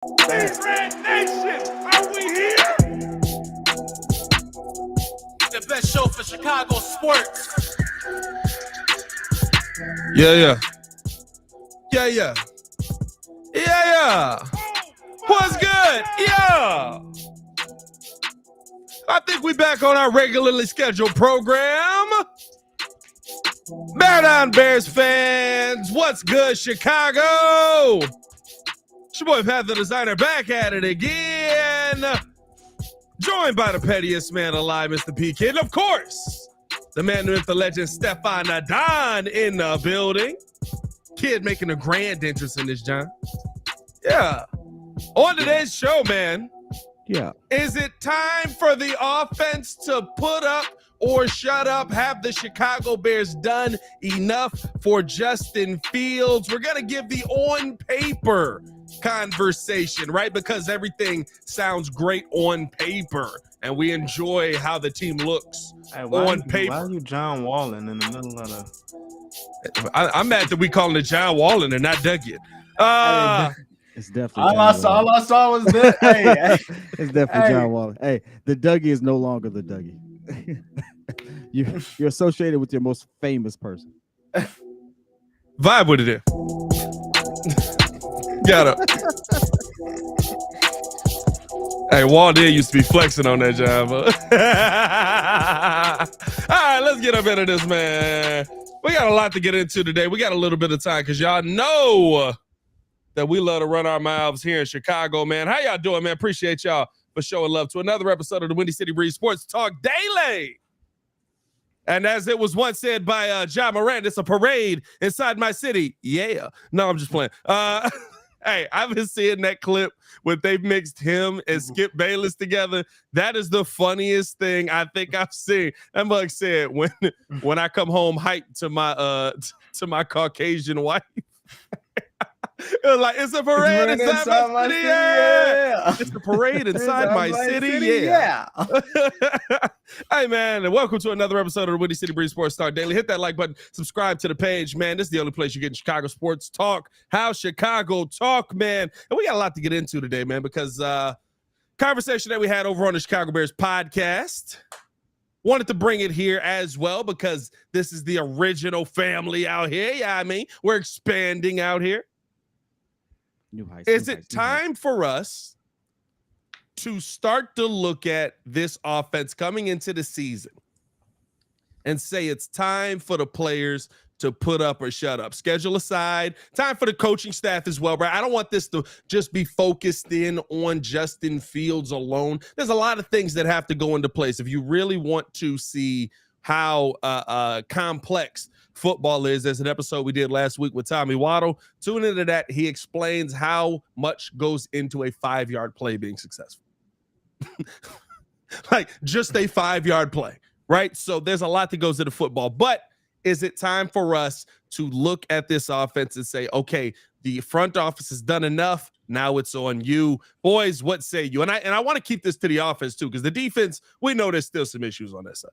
Red Nation, are we here? The best show for Chicago sports. Yeah. What's good? Yeah. I think we back on our regularly scheduled program. Bear down, Bears fans. What's good, Chicago? It's your boy, Pat the Designer, back at it again. Joined by the pettiest man alive, Mr. P. Kid. And of course, the man with the legend, Stefan Adon, in the building. Kid making a grand entrance in this, John. Yeah. On today's show, man. Yeah. Is it time for the offense to put up or shut up? Have the Chicago Bears done enough for Justin Fields? We're going to give the on paper conversation, right? Because everything sounds great on paper and we enjoy how the team looks on paper. Why are you John Wallen in the middle of the... I'm mad that we calling it John Wallen and not Dougie. It's definitely all I saw was this. Hey. It's definitely John Wallen. Hey, the Dougie is no longer the Dougie. You're associated with your most famous person. Vibe with it there. Got it. Hey, Walden used to be flexing on that job. All right, let's get up into this, man. We got a lot to get into today. We got a little bit of time because y'all know that we love to run our mouths here in Chicago, man. How y'all doing, man? Appreciate y'all for showing love to another episode of the Windy City Breeze Sports Talk Daily. And as it was once said by John Moran, it's a parade inside my city. Yeah. No, I'm just playing. Hey, I've been seeing that clip when they mixed him and Skip Bayless together. That is the funniest thing I think I've seen. That mug said, when I come home hyped to my Caucasian wife. It was like, it's a parade inside my city. Yeah. It's a parade inside my city. Yeah. Hey, man, and welcome to another episode of the Windy City Breeze Sports Talk Daily. Hit that like button, subscribe to the page, man. This is the only place you get in Chicago sports talk. How Chicago talk, man. And we got a lot to get into today, man, because conversation that we had over on the Chicago Bears podcast. Wanted to bring it here as well because this is the original family out here. Yeah, I mean, we're expanding out here. Is it time for us to start to look at this offense coming into the season and say it's time for the players to put up or shut up? Schedule aside, time for the coaching staff as well, right? I don't want this to just be focused in on Justin Fields alone. There's a lot of things that have to go into place if you really want to see how complex football is. There's an episode we did last week with Tommy Waddle. Tune into that. He explains how much goes into a 5-yard play being successful. Like just a 5-yard play, right? So there's a lot that goes into football, but is it time for us to look at this offense and say, okay, the front office has done enough. Now it's on you. Boys, what say you? And I want to keep this to the offense too, because the defense, we know there's still some issues on that side.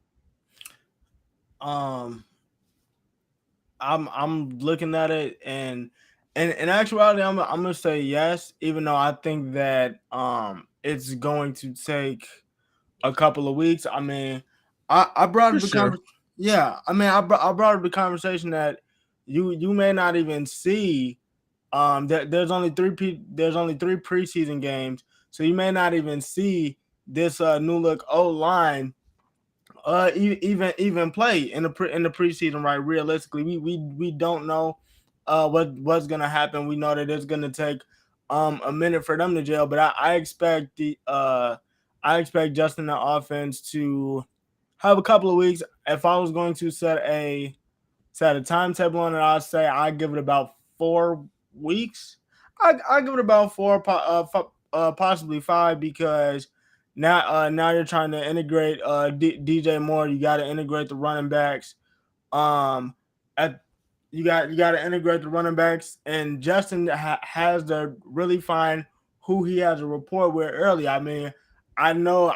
I'm looking at it, and in actuality, I'm gonna say yes, even though I think that it's going to take a couple of weeks. I mean, I brought up the conversation. Yeah, I mean, I brought up the conversation that you may not even see. There's only three preseason games, so you may not even see this new look O-line even play in the preseason, right? Realistically, we don't know what's gonna happen. We know that it's gonna take a minute for them to gel, but I expect Justin the offense to have a couple of weeks. If I was going to set a timetable on it, I'd say I give it about 4 weeks. I give it about 4, possibly 5, because now you're trying to integrate DJ Moore. You got to integrate the running backs. You got to integrate the running backs, and Justin has to really find who he has a rapport with early. I mean, I know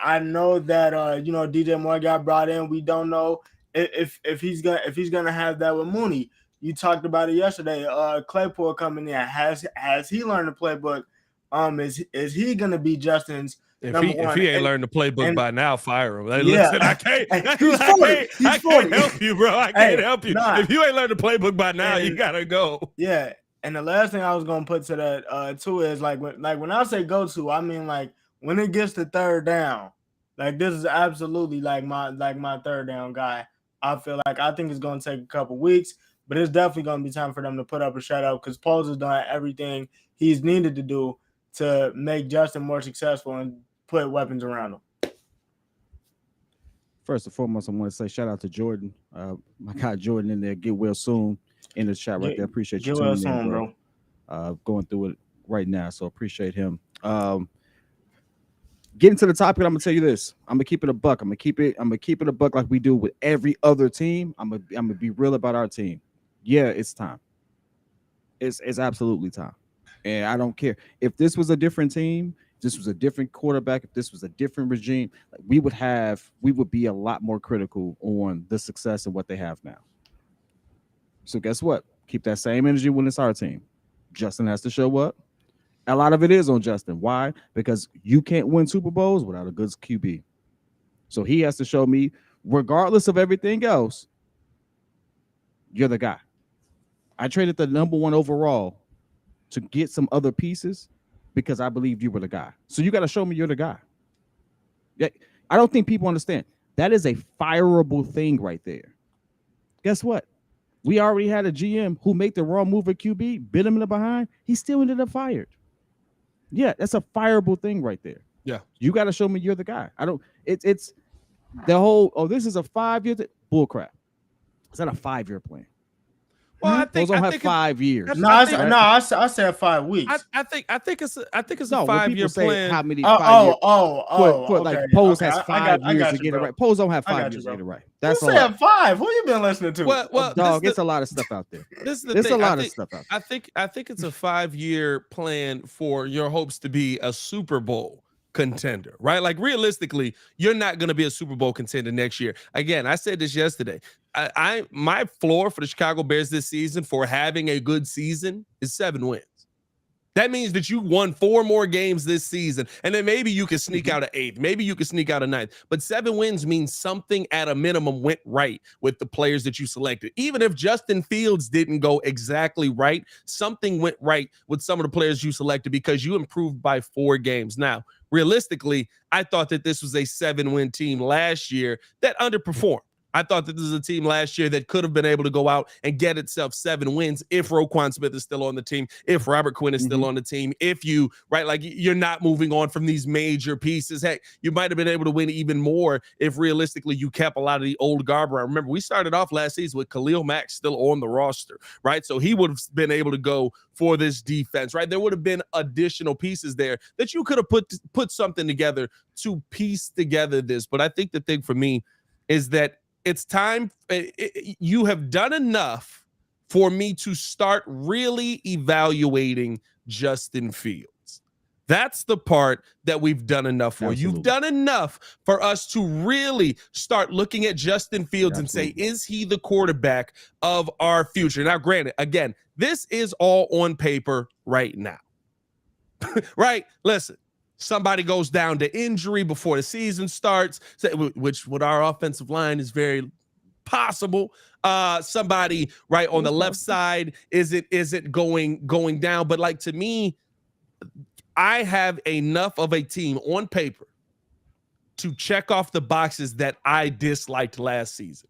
that DJ Moore got brought in. We don't know if he's gonna have that with Mooney. You talked about it yesterday. Claypool coming in. Has he learned the playbook? Is he gonna be Justin's If number he one? ain't learned the playbook and- by now, fire him. Like, Yeah. listen, I can't. He's 40. I can't help you, bro. I can't help you. Nah. If you ain't learned the playbook by now, you gotta go. Yeah. And the last thing I was gonna put to that too is when I say go to, I mean like when it gets to third down, like this is absolutely like my third down guy. I think it's gonna take a couple weeks, but it's definitely gonna be time for them to put up a shutout because Pauls has done everything he's needed to do to make Justin more successful and put weapons around him. First and foremost, I want to say shout out to Jordan. My guy Jordan in there. Get well soon in the chat right there. Appreciate you tuning in, bro. Going through it right now, so appreciate him. Getting to the topic, I'm gonna tell you this. I'm gonna keep it a buck. I'm gonna keep it a buck like we do with every other team. I'm gonna be real about our team. Yeah, it's time. It's absolutely time. And I don't care if this was a different team, if this was a different quarterback, if this was a different regime, like we would be a lot more critical on the success of what they have now. So guess what? Keep that same energy when it's our team. Justin has to show up. A lot of it is on Justin. Why? Because you can't win Super Bowls without a good QB. So he has to show me, regardless of everything else, you're the guy. I traded the number 1 overall to get some other pieces because I believe you were the guy. So you got to show me you're the guy. Yeah, I don't think people understand. That is a fireable thing right there. Guess what? We already had a GM who made the wrong move at QB, bit him in the behind. He still ended up fired. Yeah, that's a fireable thing right there. Yeah. You got to show me you're the guy. It's the whole, this is a 5-year bull crap. It's not a 5-year plan. Well, I think those don't have 5 years. I said 5 weeks. I think it's a 5-year say plan. how many 5 years? Okay. Like Pose has I 5 got years you, to get bro. it right. Pose don't have I 5 got years you, to get it bro. right. That's you said 5. Who you been listening to? Well, dog, it's a lot of stuff out there. This is the There's thing. a lot of stuff out there. I think it's a 5-year plan for your hopes to be a Super Bowl contender, right? Like realistically, you're not going to be a Super Bowl contender next year. Again, I said this yesterday. My floor for the Chicago Bears this season for having a good season is 7 wins. That means that you won 4 more games this season, and then maybe you can sneak out an 8th, maybe you can sneak out a 9th. But 7 wins means something at a minimum went right with the players that you selected. Even if Justin Fields didn't go exactly right, something went right with some of the players you selected because you improved by 4 games. Now, realistically, I thought that this was a 7-win team last year that underperformed. I thought that this was a team last year that could have been able to go out and get itself 7 wins if Roquan Smith is still on the team, if Robert Quinn is still on the team, if you, right, like you're not moving on from these major pieces. Heck, you might have been able to win even more if realistically you kept a lot of the old guard around. Remember, we started off last season with Khalil Mack still on the roster, right? So he would have been able to go for this defense, right? There would have been additional pieces there that you could have put something together to piece together this. But I think the thing for me is that it's time. You have done enough for me to start really evaluating Justin Fields. That's the part that we've done enough for. Absolutely. You've done enough for us to really start looking at Justin Fields and say, is he the quarterback of our future? Now, granted, again, this is all on paper right now, right? Listen. Somebody goes down to injury before the season starts, which with our offensive line is very possible. Somebody right on the left side is it going down? But like to me, I have enough of a team on paper to check off the boxes that I disliked last season.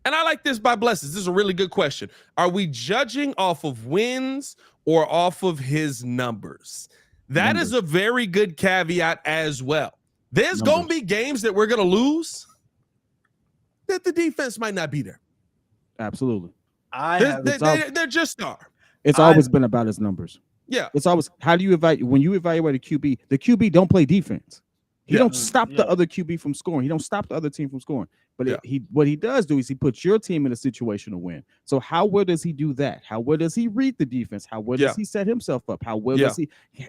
And I like this by blessings. This is a really good question. Are we judging off of wins or off of his numbers? That is a very good caveat as well. There's going to be games that we're going to lose that the defense might not be there. Absolutely. They're just are. It's always been about his numbers. Yeah. It's always, how do you evaluate, when you evaluate a QB, the QB don't play defense. He don't stop the other QB from scoring. He don't stop the other team from scoring. But what he does do is he puts your team in a situation to win. So how well does he do that? How well does he read the defense? How well does he set himself up? How well does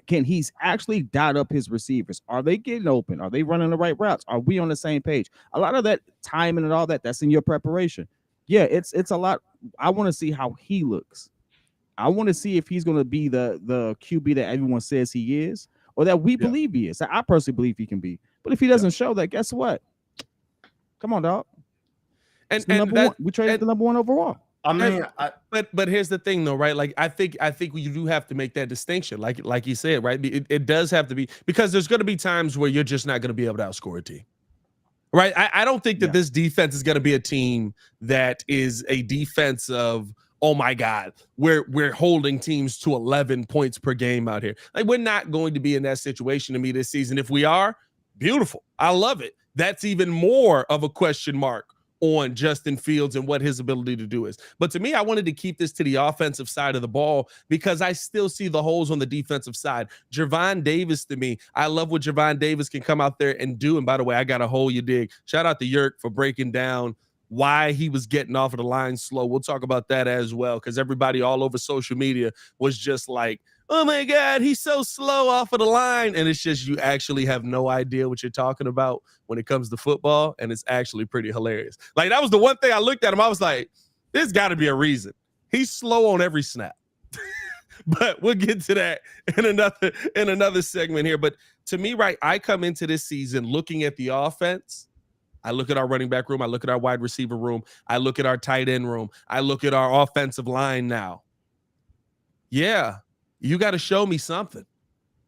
he's actually dot up his receivers? Are they getting open? Are they running the right routes? Are we on the same page? A lot of that timing and all that, that's in your preparation. Yeah, it's a lot. I want to see how he looks. I want to see if he's going to be the QB that everyone says he is, or that we believe he is. I personally believe he can be. But if he doesn't show that, guess what? Come on, dog. And we traded the number one overall. I mean, but here's the thing, though, right? Like I think you do have to make that distinction, like you said, right? It does have to be, because there's going to be times where you're just not going to be able to outscore a team, right? I don't think that this defense is going to be a team that is a defense of, oh my God, we're holding teams to 11 points per game out here. Like, we're not going to be in that situation to me this season. If we are, beautiful, I love it. That's even more of a question mark on Justin Fields and what his ability to do is. But to me, I wanted to keep this to the offensive side of the ball because I still see the holes on the defensive side. Javon Davis, to me, I love what Javon Davis can come out there and do. And by the way, I got a hole you dig. Shout out to Yerk for breaking down why he was getting off of the line slow. We'll talk about that as well, because everybody all over social media was just like, oh my God, he's so slow off of the line. And it's just, you actually have no idea what you're talking about when it comes to football. And it's actually pretty hilarious. Like, that was the one thing I looked at him. I was like, there's got to be a reason. He's slow on every snap. But we'll get to that in another segment here. But to me, right, I come into this season looking at the offense. I look at our running back room. I look at our wide receiver room. I look at our tight end room. I look at our offensive line now. Yeah. You got to show me something.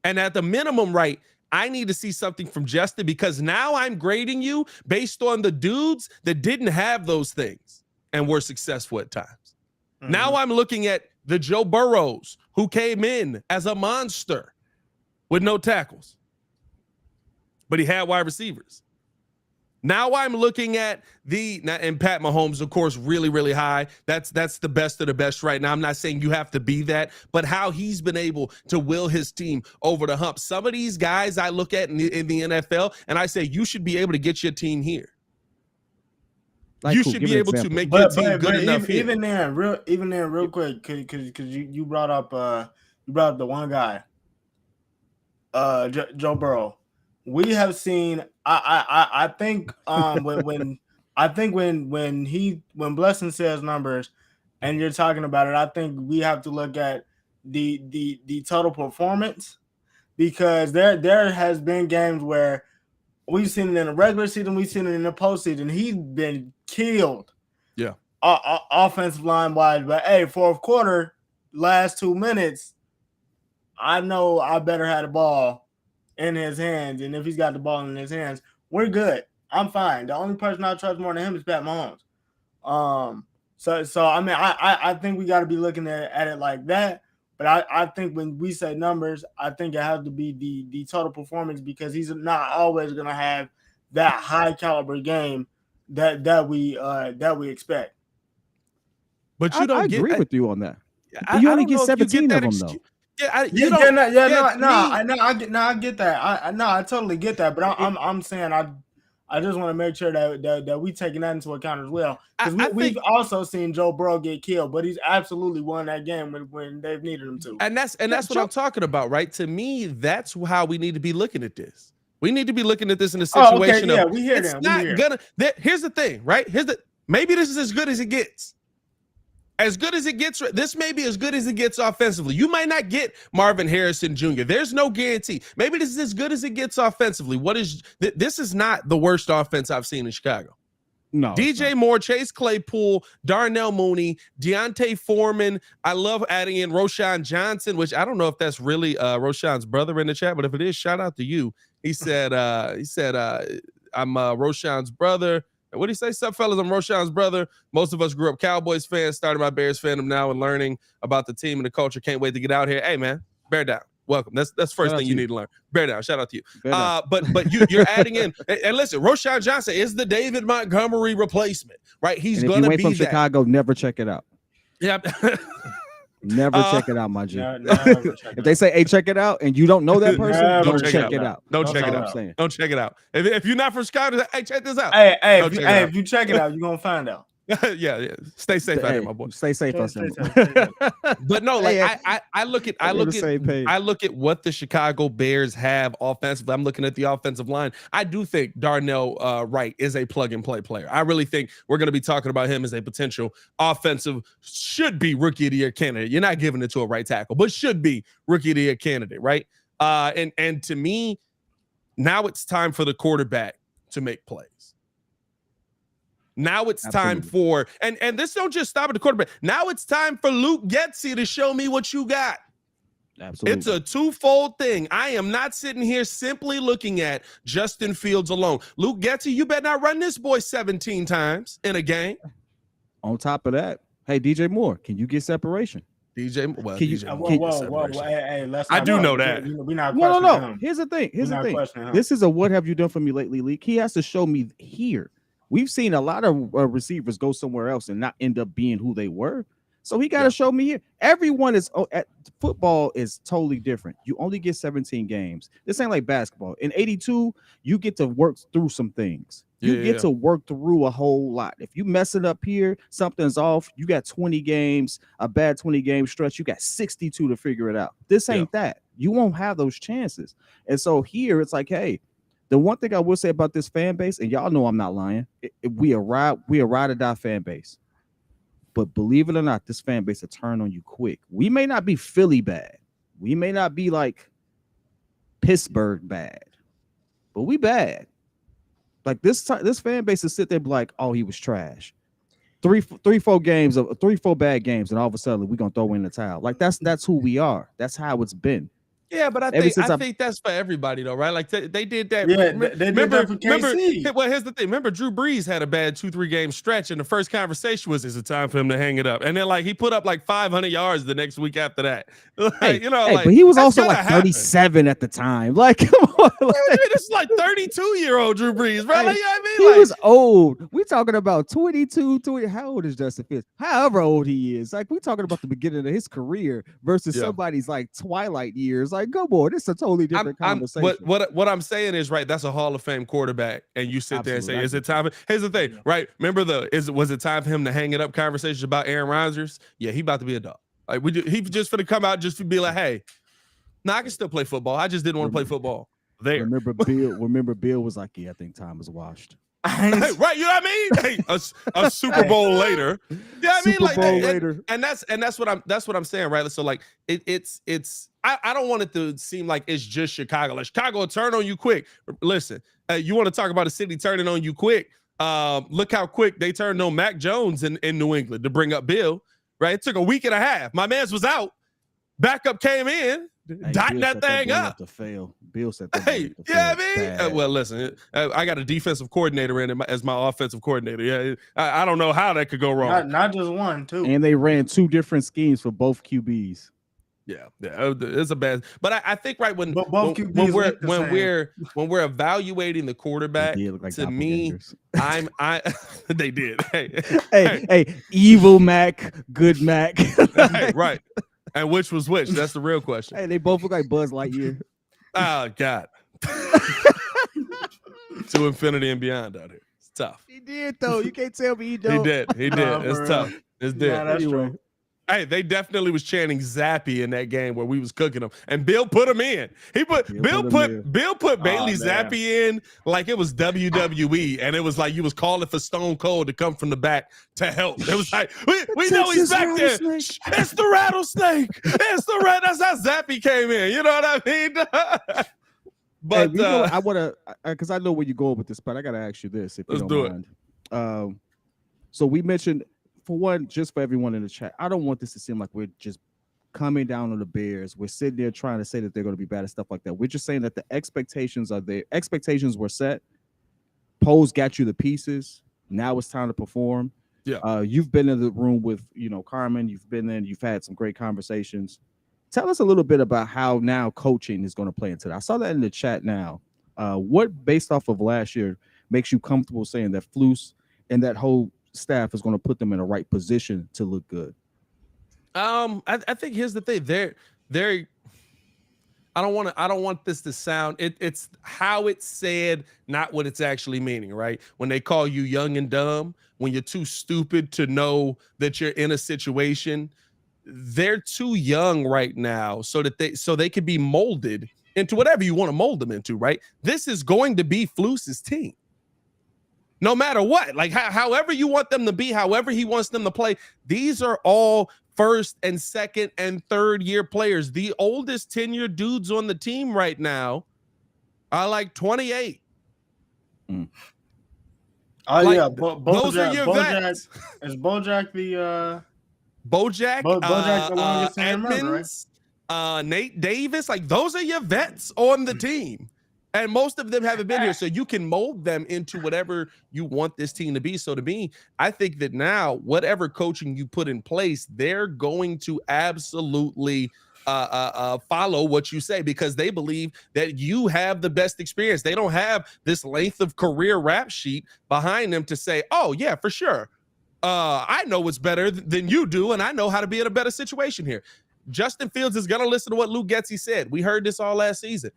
And at the minimum, right, I need to see something from Justin, because now I'm grading you based on the dudes that didn't have those things and were successful at times. Mm-hmm. Now I'm looking at the Joe Burrows who came in as a monster with no tackles, but he had wide receivers. Now I'm looking at and Pat Mahomes, of course, really, really high. That's the best of the best right now. I'm not saying you have to be that, but how he's been able to will his team over the hump. Some of these guys I look at in the NFL, and I say, you should be able to get your team here. Like, you should be able to make your team good enough here. Even then, real quick, because you brought up the one guy, Joe Burrow. We have seen. I think when Blessing says numbers, and you're talking about it, I think we have to look at the total performance, because there has been games where we've seen it in the regular season, we've seen it in the postseason. He's been killed, offensive line wise. But hey, fourth quarter, last 2 minutes, I know I better have the ball in his hands, and if he's got the ball in his hands, we're good. I'm fine. The only person I trust more than him is Pat Mahomes. So I mean, I think we got to be looking at it like that. But I think when we say numbers, I think it has to be the total performance, because he's not always going to have that high caliber game that we expect. But I agree with you on that. But you only get 17 of them though. I get that. I totally get that. But I'm saying I just want to make sure that we taking that into account as well, because we've also seen Joe Burrow get killed, but he's absolutely won that game when they've needed him to. And that's what I'm talking about, right? To me, that's how we need to be looking at this. We need to be looking at this in a situation of, we hear it's them. not gonna. Here's the thing, right? Maybe this is as good as it gets. As good as it gets, this may be as good as it gets offensively. You might not get Marvin Harrison Jr. There's no guarantee. Maybe this is as good as it gets offensively. This is not the worst offense I've seen in Chicago. No. DJ Moore, Chase Claypool, Darnell Mooney, Deontay Foreman. I love adding in Roshan Johnson, which I don't know if that's really Roshan's brother in the chat, but if it is, shout out to you. He said, I'm Roshan's brother. What do you say? Sup, fellas? I'm Roshan's brother. Most of us grew up Cowboys fans, started my Bears fandom now, and learning about the team and the culture. Can't wait to get out here. Hey, man, bear down. Welcome. That's the first thing you need to learn. Bear down. Shout out to you. But you're adding in, and listen, Roshan Johnson is the David Montgomery replacement, right? He's going to be from Chicago. Never check it out. Yeah. Never check it out, my G. If they say, "Hey, check it out," and you don't know that person, don't check it out. Don't check it out. Don't check it out. If you're not from Chicago, hey, check this out. Hey, if you check it out, you're gonna find out. yeah. Stay safe out there, my boy. Stay safe, Stay us. safe, stay safe. But no, like Hey, I look at we're on the same page. I look at what the Chicago Bears have offensively. I'm looking at the offensive line. I do think Darnell Wright is a plug and play player. I really think we're going to be talking about him as a potential offensive, should be rookie of the year candidate. You're not giving it to a right tackle, but should be rookie of the year candidate, right? And to me, now it's time for the quarterback to make plays. Now it's time for, and this don't just stop at the quarterback. Now it's time for Luke Getsy to show me what you got. Absolutely. It's a twofold thing. I am not sitting here simply looking at Justin Fields alone. Luke Getsy, you better not run this boy 17 times in a game. On top of that, hey, DJ Moore, can you get separation? DJ, well, Can you- DJ Moore Whoa, gets separation. hey, let's I not do go. know that. We're not No. questioning him. Here's the thing. We're not questioning him. This is a what have you done for me lately league. He has to show me here. We've seen a lot of receivers go somewhere else and not end up being who they were. So he got to show me here. Everyone is football is totally different. You only get 17 games. This ain't like basketball. In 82, you get to work through some things. You get to work through a whole lot. If you mess it up here, something's off. You got 20 games, a bad 20-game stretch. You got 62 to figure it out. This ain't that. You won't have those chances. And so here it's like, hey, the one thing I will say about this fan base, and y'all know I'm not lying, we a ride or die fan base. But believe it or not, this fan base will turn on you quick. We may not be Philly bad. We may not be like Pittsburgh bad, but we bad. Like this fan base is sit there and be like, oh, he was trash. 4 bad games, and all of a sudden we're gonna throw in the towel. Like that's who we are. That's how it's been. Yeah, but I think that's for everybody though, right? Like they did that. Yeah, they did that for KC. Well, here's the thing. Remember, Drew Brees had a bad 2-3 game stretch, and the first conversation was, "Is it time for him to hang it up?" And then like he put up like 500 yards the next week after that. Like, but he was also like 37 at the time. Like, come on, this is like 32-year-old Drew Brees, bro. Like, you know what I mean? He Like, was old. We talking about 22, 20. How old is Justin Fields? However old he is. Like, we talking about the beginning of his career versus somebody's like twilight years. Like, come on, this is a totally different conversation. What I'm saying is, right, that's a Hall of Fame quarterback, and you sit there and say, is it time? Here's the thing, right? Remember was it time for him to hang it up conversations about Aaron Rodgers? Yeah, he about to be a dog. Like he just finna come out just to be like, hey, I can still play football. I just didn't want to play football. There. Remember Bill was like, yeah, I think time is washed. Hey, right, you know what I mean? Hey, a Super Bowl later. Yeah, I mean, like later. And that's what I'm saying, right? So like it's I don't want it to seem like it's just Chicago. Like Chicago will turn on you quick. Listen, you want to talk about a city turning on you quick? Look how quick they turned on Mac Jones in New England to bring up Bill. Right, it took a week and a half. My man's was out. Backup came in. Dotting that thing up to fail. Bill said that. Hey, yeah, I mean, well, listen, I got a defensive coordinator in it as my offensive coordinator. Yeah, I don't know how that could go wrong. Not just one, too. And they ran 2 different schemes for both QBs. Yeah, it's a bad. But I think right when we're evaluating the quarterback, like to me, they did. Hey, evil Mac, good Mac, right. And which was which? That's the real question. Hey, they both look like Buzz Lightyear. Oh God. To infinity and beyond out here. It's tough. He did though. You can't tell me he don't. He did. It's tough. It's dead. That's true. Hey, they definitely was chanting Zappy in that game where we was cooking them, and Bill put him in. Bill put Bailey Zappy in like it was WWE, and it was like you was calling for Stone Cold to come from the back to help. It was like we know he's back there. It's the rattlesnake. It's the rat. That's how Zappy came in. You know what I mean? But hey, I want to, because I know where you're going with this, but I got to ask you this, if you don't mind. So we mentioned, for one, just for everyone in the chat, I don't want this to seem like we're just coming down on the Bears. We're sitting there trying to say that they're going to be bad and stuff like that. We're just saying that the expectations are there. Expectations were set. Poles got you the pieces. Now it's time to perform. Yeah. You've been in the room with, Carmen. You've been in. You've had some great conversations. Tell us a little bit about how now coaching is going to play into that. I saw that in the chat now. What, based off of last year, makes you comfortable saying that Flus and that whole staff is going to put them in the right position to look good? I think here's the thing. I don't want this to sound it's how it's said, not what it's actually meaning, right? When they call you young and dumb, when you're too stupid to know that you're in a situation, they're too young right now so they could be molded into whatever you want to mold them into, right? This is going to be Flus's team. No matter what, like however you want them to be, however he wants them to play, these are all first and second and third year players. The oldest tenured dudes on the team right now are like 28. Oh like, yeah, those are your vets. Is Bojack the Bojack, Bojack the longest tenured member, Edmonds, Nate Davis, like those are your vets on the team. And most of them haven't been here, so you can mold them into whatever you want this team to be. So to me, I think that now, whatever coaching you put in place, they're going to absolutely follow what you say because they believe that you have the best experience. They don't have this length of career rap sheet behind them to say, oh, yeah, for sure. I know what's better than you do, and I know how to be in a better situation here. Justin Fields is going to listen to what Luke Getsy said. We heard this all last season.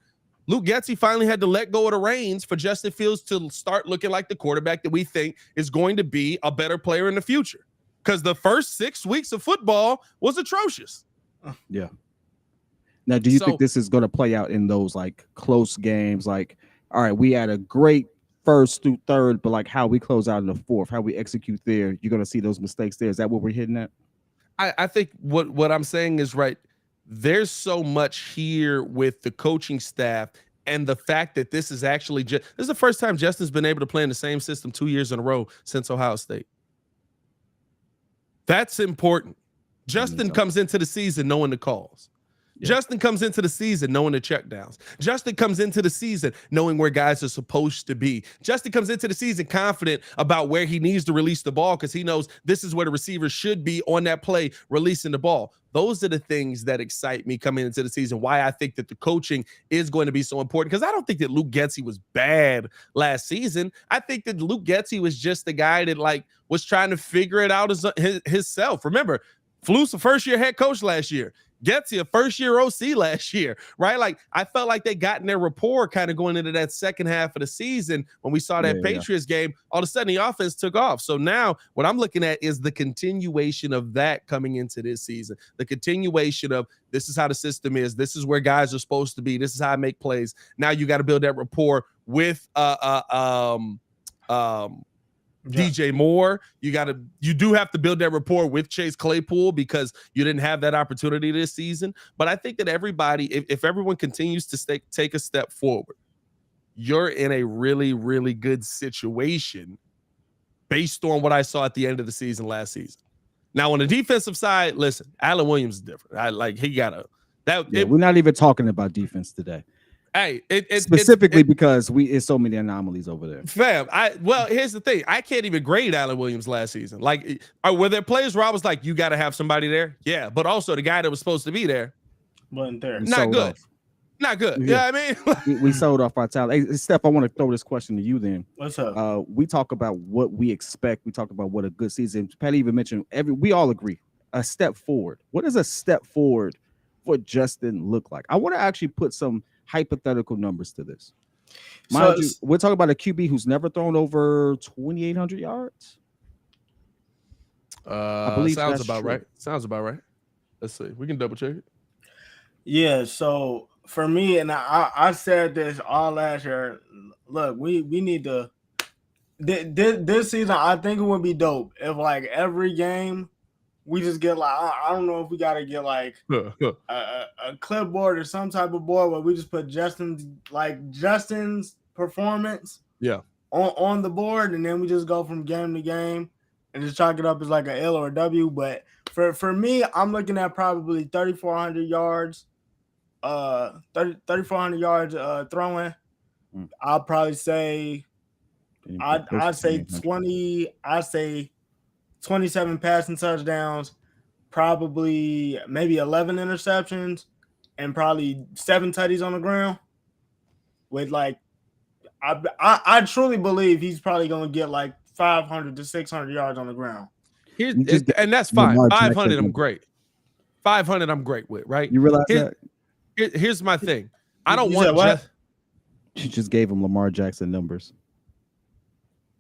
Luke Getsy finally had to let go of the reins for Justin Fields to start looking like the quarterback that we think is going to be a better player in the future. Because the first 6 weeks of football was atrocious. Yeah. Now, do you think this is going to play out in those like close games? Like, all right, we had a great first through third, but like how we close out in the fourth, how we execute there, you're going to see those mistakes there. Is that what we're hitting at? I think what I'm saying is right. There's so much here with the coaching staff and the fact that this is actually this is the first time Justin's been able to play in the same system 2 years in a row since Ohio State. That's important. Justin comes into the season knowing the calls. Yeah. Justin comes into the season knowing the checkdowns. Justin comes into the season knowing where guys are supposed to be. Justin comes into the season confident about where he needs to release the ball because he knows this is where the receiver should be on that play, releasing the ball. Those are the things that excite me coming into the season, why I think that the coaching is going to be so important, because I don't think that Luke Getsy was bad last season. I think that Luke Getsy was just the guy that like was trying to figure it out himself. Remember, Flus, a first-year head coach last year. Getsy, a first-year OC last year, right? Like, I felt like they got in their rapport kind of going into that second half of the season when we saw that Patriots game. All of a sudden, the offense took off. So now what I'm looking at is the continuation of that coming into this season. The continuation of this is how the system is. This is where guys are supposed to be. This is how I make plays. Now you got to build that rapport with DJ Moore. You do have to build that rapport with Chase Claypool because you didn't have that opportunity this season. But I think that everybody, if everyone continues to take a step forward, you're in a really, really good situation based on what I saw at the end of the season last season. Now, on the defensive side, listen, Allen Williams is different. We're not even talking about defense today. Hey, specifically because it's so many anomalies over there. Fam, here's the thing. I can't even grade Allen Williams last season. Like, were there players where I was like, you got to have somebody there? Yeah, but also the guy that was supposed to be there wasn't there. Not good. Not good. Yeah, you know what I mean? we sold off our talent. Hey, Steph, I want to throw this question to you then. What's up? We talk about what we expect. We talk about what a good season. Patty even mentioned we all agree a step forward. What does a step forward for Justin look like? I want to actually put some hypothetical numbers to this. Mind you, we're talking about a QB who's never thrown over 2,800 yards. I believe sounds about true. Right. Sounds about right. Let's see. We can double check it. Yeah. So for me, and I said this all last year. Look, we need to. This season, I think it would be dope if like every game we just get like I don't know if we gotta get like a clipboard or some type of board where we just put Justin's performance on the board, and then we just go from game to game and just chalk it up as like an L or a W. But for me, I'm looking at probably 3,400 yards, 3,400 yards throwing. I'll probably say I'd say 20. I'd say 27 passing touchdowns, probably maybe 11 interceptions, and probably 7 tutties on the ground. With like, I truly believe he's probably going to get like 500 to 600 yards on the ground. And that's fine. 500, I'm great. 500, I'm great with, right? You realize that? Here's my thing. I You don't said want what? She just gave him Lamar Jackson numbers.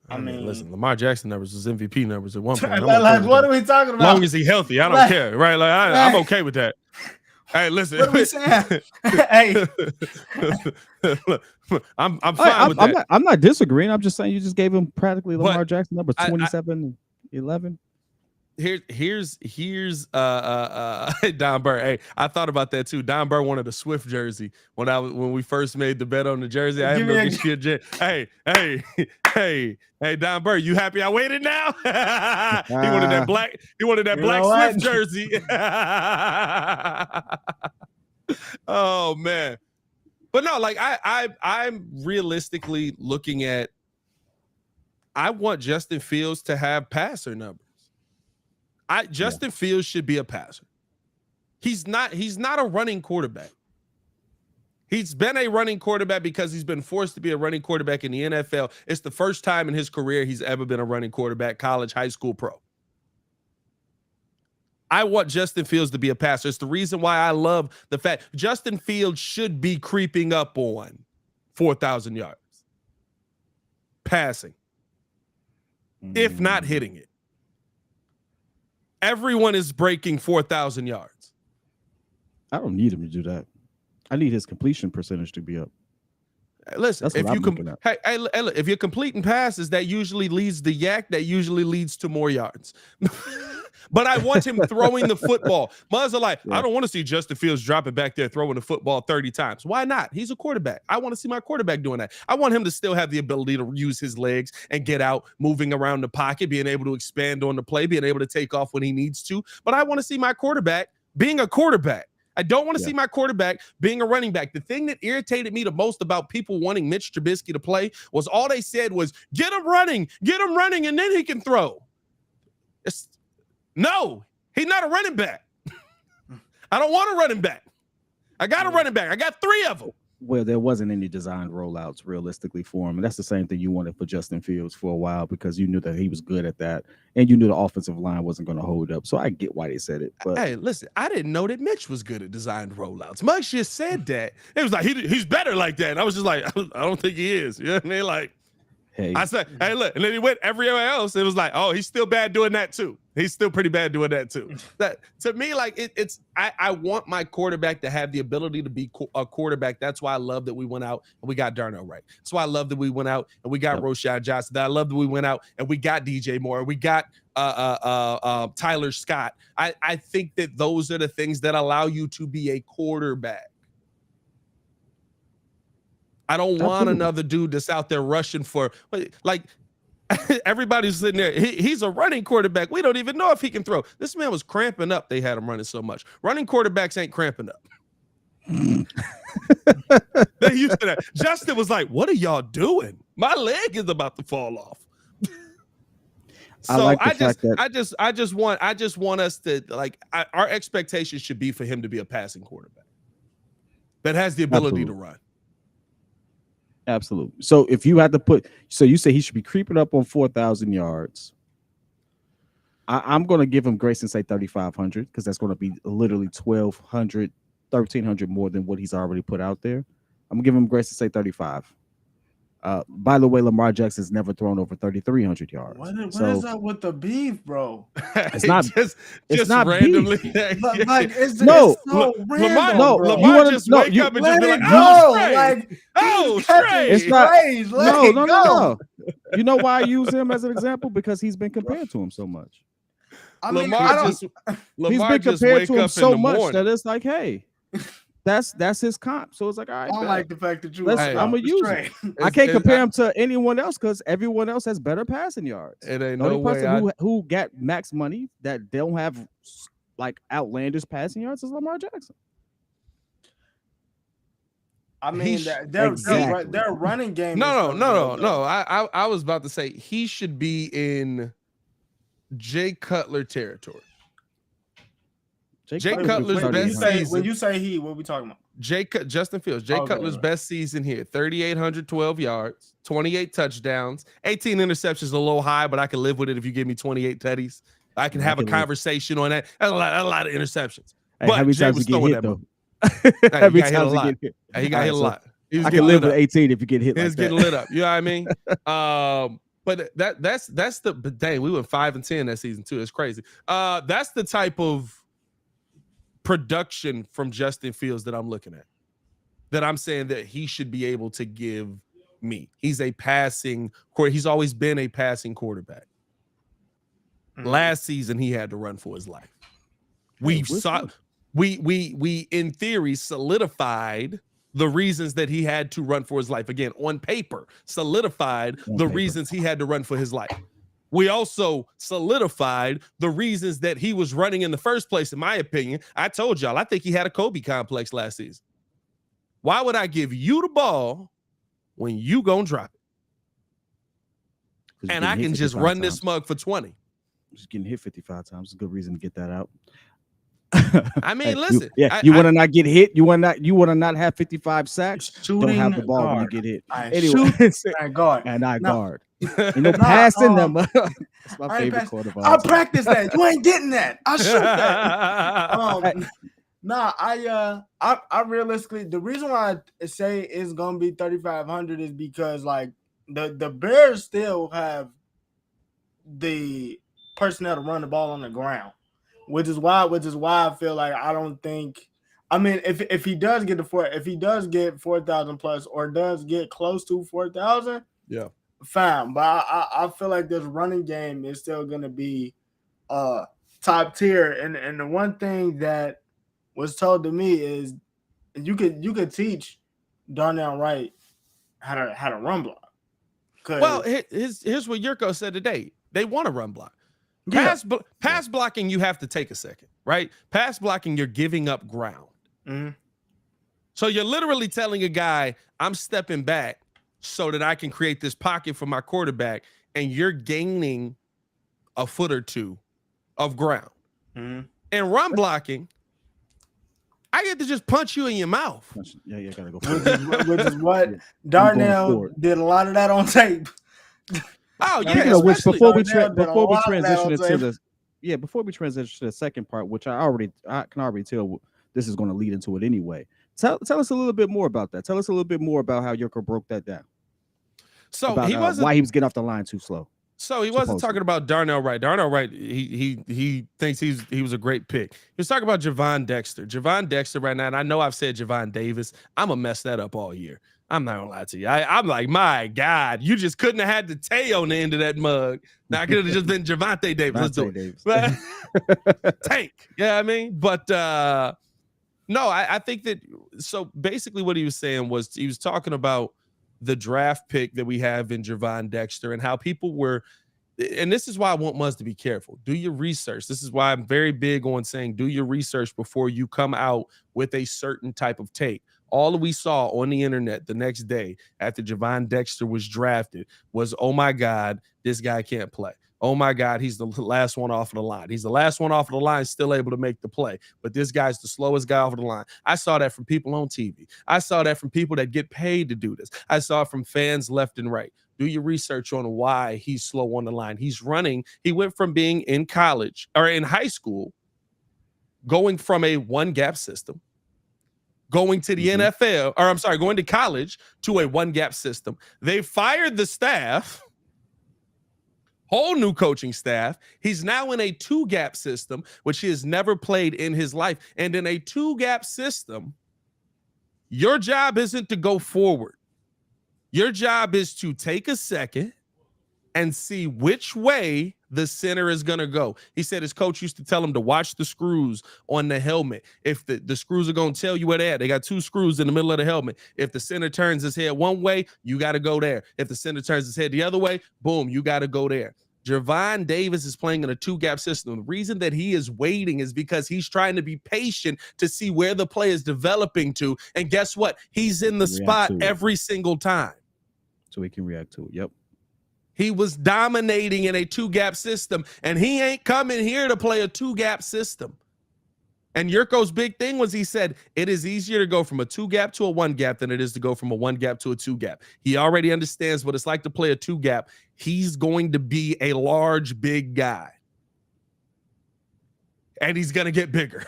I mean, listen, Lamar Jackson numbers was MVP numbers at one point. Like, what are we talking As about? long as he's healthy, I don't care, right? Like I'm okay with that. Hey, listen. What are we saying? Hey, I'm fine with that. I'm not disagreeing. I'm just saying you just gave him practically Lamar But Jackson numbers 27, 11. Here's Don Burr. Hey, I thought about that too. Don Burr wanted a Swift jersey when we first made the bet on the jersey. I had no shit. Hey, Don Burr, you happy I waited now? He wanted that black. He wanted that black Swift jersey. Oh man, but no, like I'm realistically looking at. I want Justin Fields to have passer numbers. Justin Fields should be a passer. He's not a running quarterback. He's been a running quarterback because he's been forced to be a running quarterback in the NFL. It's the first time in his career he's ever been a running quarterback, college, high school, pro. I want Justin Fields to be a passer. It's the reason why I love the fact Justin Fields should be creeping up on 4,000 yards passing, if not hitting it. Everyone is breaking 4,000 yards. I don't need him to do that. I need his completion percentage to be up. Listen, if you're completing passes, that usually leads to yak, that usually leads to more yards. But I want him throwing the football. Muzz are like, I don't want to see Justin Fields dropping back there throwing the football 30 times. Why not? He's a quarterback. I want to see my quarterback doing that. I want him to still have the ability to use his legs and get out, moving around the pocket, being able to expand on the play, being able to take off when he needs to. But I want to see my quarterback being a quarterback. I don't want to see my quarterback being a running back. The thing that irritated me the most about people wanting Mitch Trubisky to play was all they said was, get him running, and then he can throw. No, he's not a running back. I don't want a running back. I got a running back. I got 3 of them. Well, there wasn't any designed rollouts realistically for him. And that's the same thing you wanted for Justin Fields for a while because you knew that he was good at that. And you knew the offensive line wasn't going to hold up. So I get why they said it. But hey, listen, I didn't know that Mitch was good at designed rollouts. Muggs just said that. It was like, he's better like that. And I was just like, I don't think he is. You know what I mean? Like, hey, I said, hey, look. And then he went everywhere else. It was like, oh, he's still bad doing that too. He's still pretty bad doing that too. That to me, like I want my quarterback to have the ability to be a quarterback. That's why I love that we went out and we got Darnell Wright. That's why I love that we went out and we got Rashad Johnson. That I love that we went out and we got DJ Moore. We got Tyler Scott. I think that those are the things that allow you to be a quarterback. I don't want another dude that's out there rushing for like. Everybody's sitting there. He's a running quarterback. We don't even know if he can throw. This man was cramping up. They had him running so much. Running quarterbacks ain't cramping up. They used to that. Justin was like, "What are y'all doing? My leg is about to fall off." So I just want us to like our expectations should be for him to be a passing quarterback that has the ability to run. Absolutely. So if you had to you say he should be creeping up on 4,000 yards. I'm going to give him grace and say 3,500 because that's going to be literally 1,200, 1,300 more than what he's already put out there. I'm going to give him grace to say 35. By the way, Lamar Jackson's never thrown over 3,300 yards. What is up with the beef, bro? It's not just randomly. Like, it's no, so random. Lamar just wake up and just be like, oh, straight. It's not. No. You know why I use him as an example? Because he's been compared to him so much. I mean, he's been compared to him so much that it's like, hey. That's his comp. So it's like, all right. I don't like the fact that you. I'm gonna use it. I can't compare him to anyone else because everyone else has better passing yards. It ain't the only person way who got max money that they don't have like outlandish passing yards is Lamar Jackson. I mean, their running game. No. I was about to say he should be in Jay Cutler territory. Jay Cutler's best season. When you say he, what are we talking about? Justin Fields. Jay Cutler's best season here. 3,812 yards, 28 touchdowns, 18 interceptions, a little high, but I can live with it if you give me 28 tutties. I can have a conversation on that. That's a lot of interceptions. Hey, how many times you get hit, though? Every got hit a time he lot. get hit. He got hit a lot. He was I getting can live lit with up. 18 if you get hit He like was that. getting lit up. You know what I mean? But dang, we went 5-10 that season too. It's crazy. That's the type of production from Justin Fields that I'm looking at. That I'm saying that he should be able to give me. He's a passing quarterback. He's always been a passing quarterback. Last season he had to run for his life. We in theory solidified the reasons that he had to run for his life. Again, on paper, solidified reasons he had to run for his life. We also solidified the reasons that he was running in the first place, in my opinion. I told y'all, I think he had a Kobe complex last season. Why would I give you the ball when you gonna drop it? And I can just run this mug for 20. Just getting hit 55 times is a good reason to get that out. I mean, listen. You want to not get hit. You want to not have 55 sacks. Shooting don't have the ball guard. when you get hit. Anyway, guard. And I No. guard. You know, passing them. That's my favorite quote of all I time. practice that. You ain't getting that. I shoot that. I realistically, the reason why I say it's gonna be 3,500 is because like the Bears still have the personnel to run the ball on the ground, which is why I feel like I don't think. I mean, if he does get if he does get 4,000 plus or does get close to 4,000, yeah, fine. But I feel like this running game is still gonna be top tier. And the one thing that was told to me is you could teach Darnell Wright how to run block. Well, here's what Yurko said today. They want to run block. Pass blocking, you have to take a second, right? Pass blocking, you're giving up ground. Mm-hmm. So you're literally telling a guy, I'm stepping back so that I can create this pocket for my quarterback, and you're gaining a foot or two of ground. Mm-hmm. And run blocking, I get to just punch you in your mouth. Yeah, gotta go. Which is what Darnell did a lot of that on tape. Oh yeah. Before we transition to the second part, which I can already tell this is going to lead into it anyway. Tell us a little bit more about that. Tell us a little bit more about how Yurko broke that down. So about, why he was getting off the line too slow. So he wasn't talking about Darnell Wright. Darnell Wright, he thinks he was a great pick. He was talking about Javon Dexter. Javon Dexter right now, and I know I've said Javon Davis. I'm gonna mess that up all year. I'm not gonna lie to you. I'm like, my God, you just couldn't have had the Tay on the end of that mug. Now I could have just been Javonte Davis. Let's do it. Tank. Yeah, I mean, but no, I think that. So basically, what he was saying was he was talking about the draft pick that we have in Javon Dexter and how people were, and this is why I want Muzz to be careful. Do your research. This is why I'm very big on saying do your research before you come out with a certain type of take. All we saw on the internet the next day after Javon Dexter was drafted was, oh my God, this guy can't play. Oh my God, he's the last one off of the line. He's the last one off of the line, still able to make the play. But this guy's the slowest guy off of the line. I saw that from people on TV. I saw that from people that get paid to do this. I saw it from fans left and right. Do your research on why he's slow on the line. He's running. He went from being in college or in high school, going from a one-gap system, going to the NFL, or I'm sorry, going to college to a one-gap system. They fired the staff. Whole new coaching staff. He's now in a two-gap system, which he has never played in his life. And in a two-gap system, your job isn't to go forward. Your job is to take a second and see which way the center is going to go. He said his coach used to tell him to watch the screws on the helmet. If the screws are going to tell you where they're at, they got two screws in the middle of the helmet. If the center turns his head one way, you got to go there. If the center turns his head the other way, boom, you got to go there. Javon Davis is playing in a two-gap system. The reason that he is waiting is because he's trying to be patient to see where the play is developing to. And guess what? He's in the spot every single time. So he can react to it. Yep. He was dominating in a two-gap system, and he ain't coming here to play a two-gap system. And Yurko's big thing was he said, it is easier to go from a two-gap to a one-gap than it is to go from a one-gap to a two-gap. He already understands what it's like to play a two-gap. He's going to be a large, big guy. And he's going to get bigger.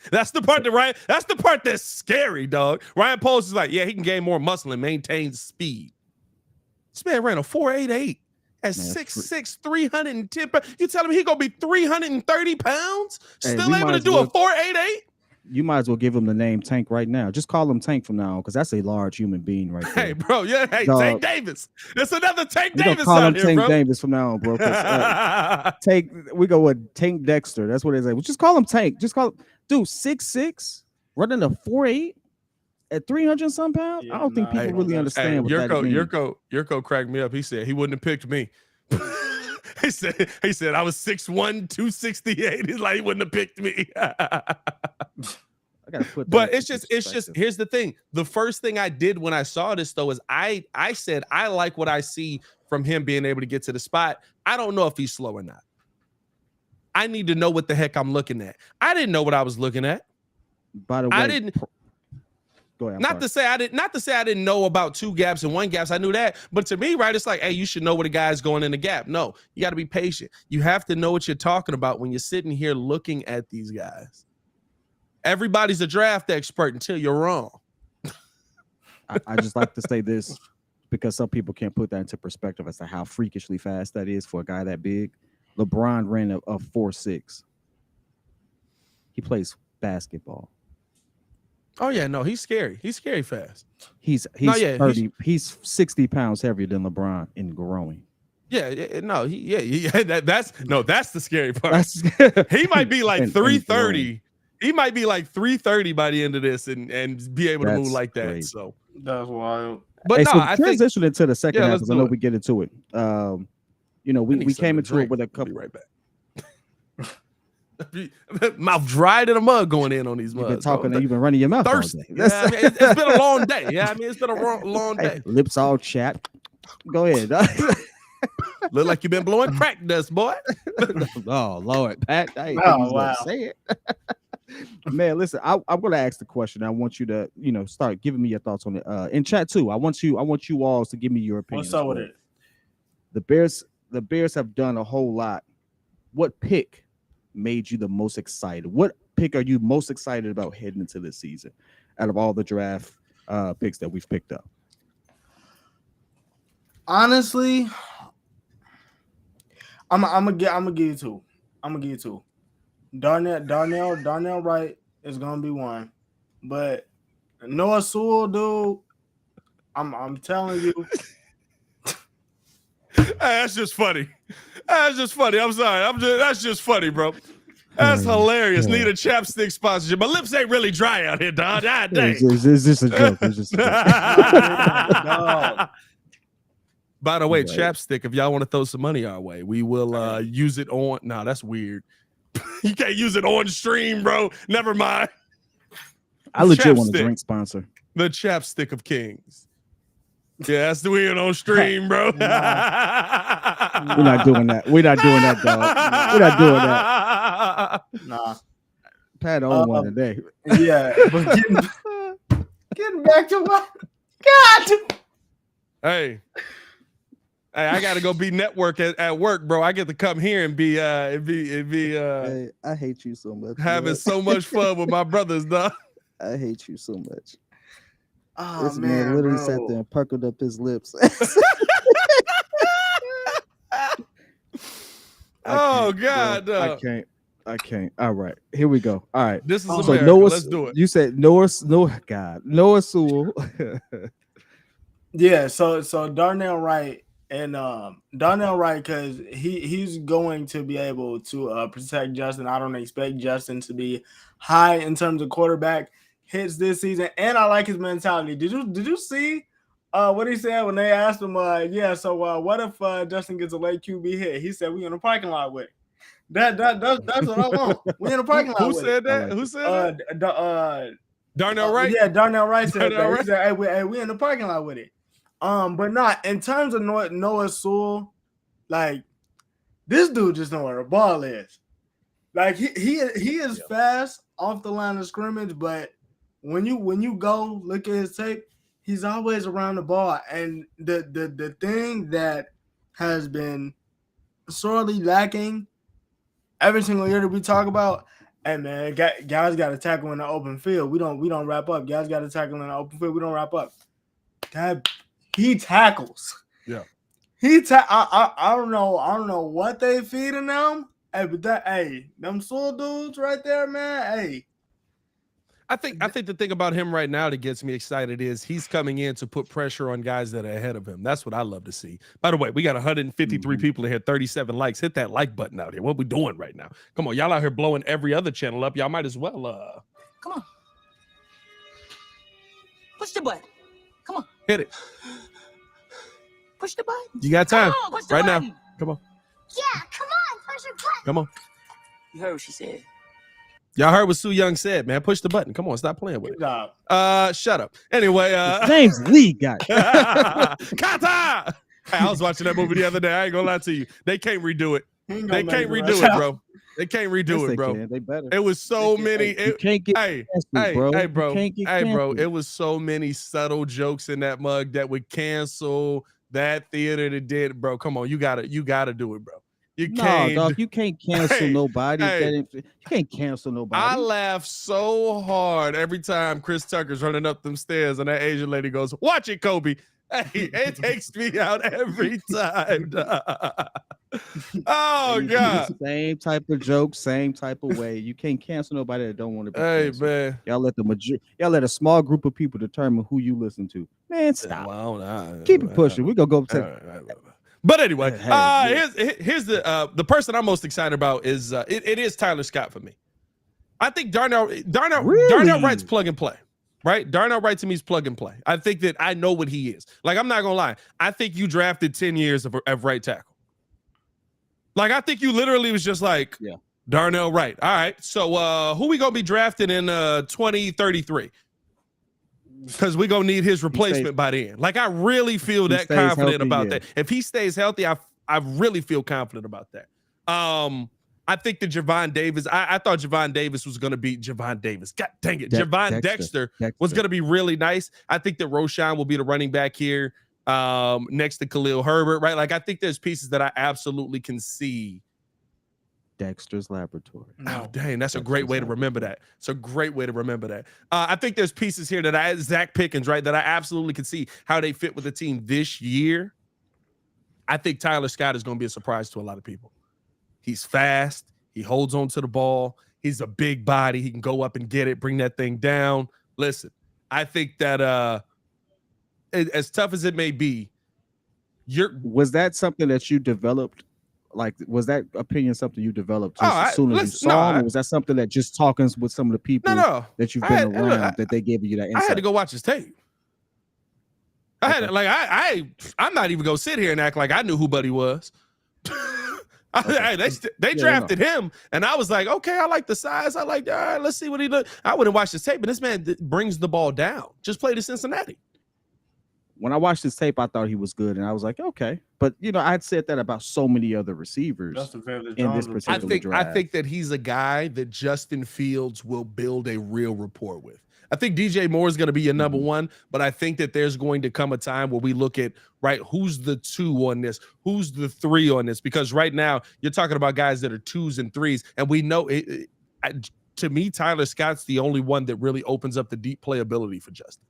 That's the part that's the part that's scary, dog. Ryan Poles is like, yeah, he can gain more muscle and maintain speed. This man ran a 4.88 at 6'6", 310 pounds. You telling me he gonna be 330 pounds? Still able to do a 4.88? You might as well give him the name Tank right now. Just call him Tank from now on, because that's a large human being right there. Hey, bro, yeah, hey, Tank Davis. There's another Tank Davis call out him Tank bro. Davis from now on, bro. We go with Tank Dexter. That's what they say. Well, just call him Tank. Just call him, dude, 6'6", running a 4.8 at 300 some pounds. I don't think people really understand what that means. Yurko cracked me up. He said he wouldn't have picked me. He said I was 6'1", 268. He's like, he wouldn't have picked me. But it's just here's the thing. The first thing I did when I saw this though is I said I like what I see from him being able to get to the spot. I don't know if he's slow or not. I need to know what the heck I'm looking at. I didn't know what I was looking at. By the way, I didn't. Go ahead. Not to say I didn't know about 2 gaps and 1 gaps. I knew that. But to me, right, it's like, hey, you should know what a guy's going in the gap. No, you got to be patient. You have to know what you're talking about when you're sitting here looking at these guys. Everybody's a draft expert until you're wrong. I just like to say this because some people can't put that into perspective as to how freakishly fast that is for a guy that big. LeBron ran a 4.6. He plays basketball. Oh yeah, no, he's scary. He's scary fast. He's 30. He's 60 pounds heavier than LeBron and growing. That's the scary part. He might be like 330. He might be like 330 by the end of this and be able to move like that. Crazy. So that's wild. But hey, no, so I transition into the second half because I know we get into it. We came into it with a couple. Right back. Mouth dried in a mug going in on these mugs. You've been talking and you've been running your mouth. Thirsty. Yeah, I mean, it's been a long day. Yeah, I mean, it's been a long day. Hey, lips all chapped. Go ahead. Look like you've been blowing crack dust, boy. Oh Lord, Pat. I wow. Say it. Man, listen, I'm gonna ask the question. I want you to, start giving me your thoughts on it. In chat too. I want you all to give me your opinion. What's up with it? The Bears have done a whole lot. What pick made you the most excited? What pick are you most excited about heading into this season out of all the draft picks that we've picked up? Honestly, I'm gonna give you 2. I'm gonna give you 2. Darnell Wright is gonna be 1, but Noah Sewell, dude, I'm telling you. That's just funny. I'm sorry. That's just funny, bro. That's hilarious. Need a chapstick sponsorship. My lips ain't really dry out here, dog. God dang. It's just a joke. It's just a joke. By the way, chapstick, if y'all want to throw some money our way, we will use it on. No, that's weird. You can't use it on stream, bro. Never mind. I legit want a drink sponsor. The chapstick of kings. Yeah, that's the weird on stream, bro. We're not doing that. We're not doing that, dog. We're not doing that. Nah. Pat on one today. Yeah, but getting back to what? God. Hey, I gotta go be network at work, bro. I get to come here and be Hey, I hate you so much. Having so much fun with my brothers, dog. I hate you so much. Oh, this man literally sat there and puckered up his lips. Oh God, I can't. All right, here we go. All right, this is so America. Let's do it. You said Noah Sewell. Yeah, so Darnell Wright and Darnell Wright, because he's going to be able to protect Justin. I don't expect Justin to be high in terms of quarterback hits this season, and I like his mentality. Did you see what he said when they asked him? So what if Justin gets a late QB hit? He said, "We in the parking lot with it." That's what I want. We in the parking lot. Who said that? Who said that? Darnell Wright. Yeah, Darnell Wright said that. Wright? He said, "Hey, we in the parking lot with it." But not in terms of Noah Sewell. Like, this dude just know where the ball is. Like he is fast off the line of scrimmage, but when you go look at his tape, he's always around the ball. And the thing that has been sorely lacking every single year that we talk about Hey man, guys got to tackle in the open field. We don't wrap up. Guys got to tackle in the open field. We don't wrap up. God, he tackles. Yeah. I don't know what they feeding them. Hey, but them soul dudes right there, man. Hey. I think the thing about him right now that gets me excited is he's coming in to put pressure on guys that are ahead of him. That's what I love to see. By the way, we got 153 people in here, 37 likes. Hit that like button out here. What we doing right now? Come on, y'all out here blowing every other channel up. Y'all might as well. Come on. Push the button. Come on. Hit it. Push the button. You got time Push the right button. now. Come on. Yeah, come on, push your button. Come on. You heard what she said. Y'all heard what Sue Young said, man. Push the button. Come on, stop playing with Good it. job. Shut up. Anyway, His name's Lee, guy. Kata! Hey, I was watching that movie the other day. I ain't gonna lie to you. They can't redo it. They can't redo it, bro. They can't redo it, bro. They better. It was so many. You can't get canceled, bro. Hey, bro. You can't get Hey, bro. canceled. It was so many subtle jokes in that mug that would cancel that theater that did, bro. Come on, you gotta do it, bro. You can't. No, dog, you can't cancel nobody. You can't cancel nobody. I laugh so hard every time Chris Tucker's running up them stairs and that Asian lady goes, "Watch it, Kobe." Hey, it takes me out every time. Oh God! Same type of joke, same type of way. You can't cancel nobody that don't want to be. Hey canceled. man, y'all let a small group of people determine who you listen to. Man, stop. Well, Keep it pushing. We gonna go to. But anyway, Hey, here's the person I'm most excited about is it is Tyler Scott for me. I think Darnell Wright's plug and play, right? Darnell Wright to me is plug and play. I think that I know what he is. Like, I'm not gonna lie. I think you drafted 10 years of right tackle. Like, I think you literally was just like, yeah, Darnell Wright. All right, so who we gonna be drafting in 2033? Because we're gonna need his replacement by then. Like, I really feel that confident healthy, about that. If he stays healthy, I really feel confident about that. I think that Javon Davis, I thought Javon Davis was gonna be Javon Davis. God dang it. Javon Dexter was gonna be really nice. I think that Roshan will be the running back here next to Khalil Herbert, right? Like, I think there's pieces that I absolutely can see. Dexter's Laboratory. Oh, dang, that's a great way to remember that. It's a great way to remember that. I think there's pieces here that Zach Pickens, right, that I absolutely can see how they fit with the team this year. I think Tyler Scott is going to be a surprise to a lot of people. He's fast. He holds on to the ball. He's a big body. He can go up and get it, bring that thing down. Listen, I think that as tough as it may be, was that something that you developed? Like, was that opinion something you developed as soon as you saw him? Or was that something that just talking with some of the people that you've been around that they gave you that insight? I had to go watch his tape. I'm not even gonna sit here and act like I knew who Buddy was. They drafted him, and I was like, okay, I like the size. I like, all right, let's see what he does. I wouldn't watch this tape, but this man brings the ball down. Just played in Cincinnati. When I watched this tape, I thought he was good, and I was like, okay. But I'd said that about so many other receivers in this particular draft. I think that he's a guy that Justin Fields will build a real rapport with. I think DJ Moore is going to be your number one, but I think that there's going to come a time where we look at, right, who's the 2 on this, who's the 3 on this, because right now you're talking about guys that are 2s and 3s, and we know to me, Tyler Scott's the only one that really opens up the deep playability for Justin.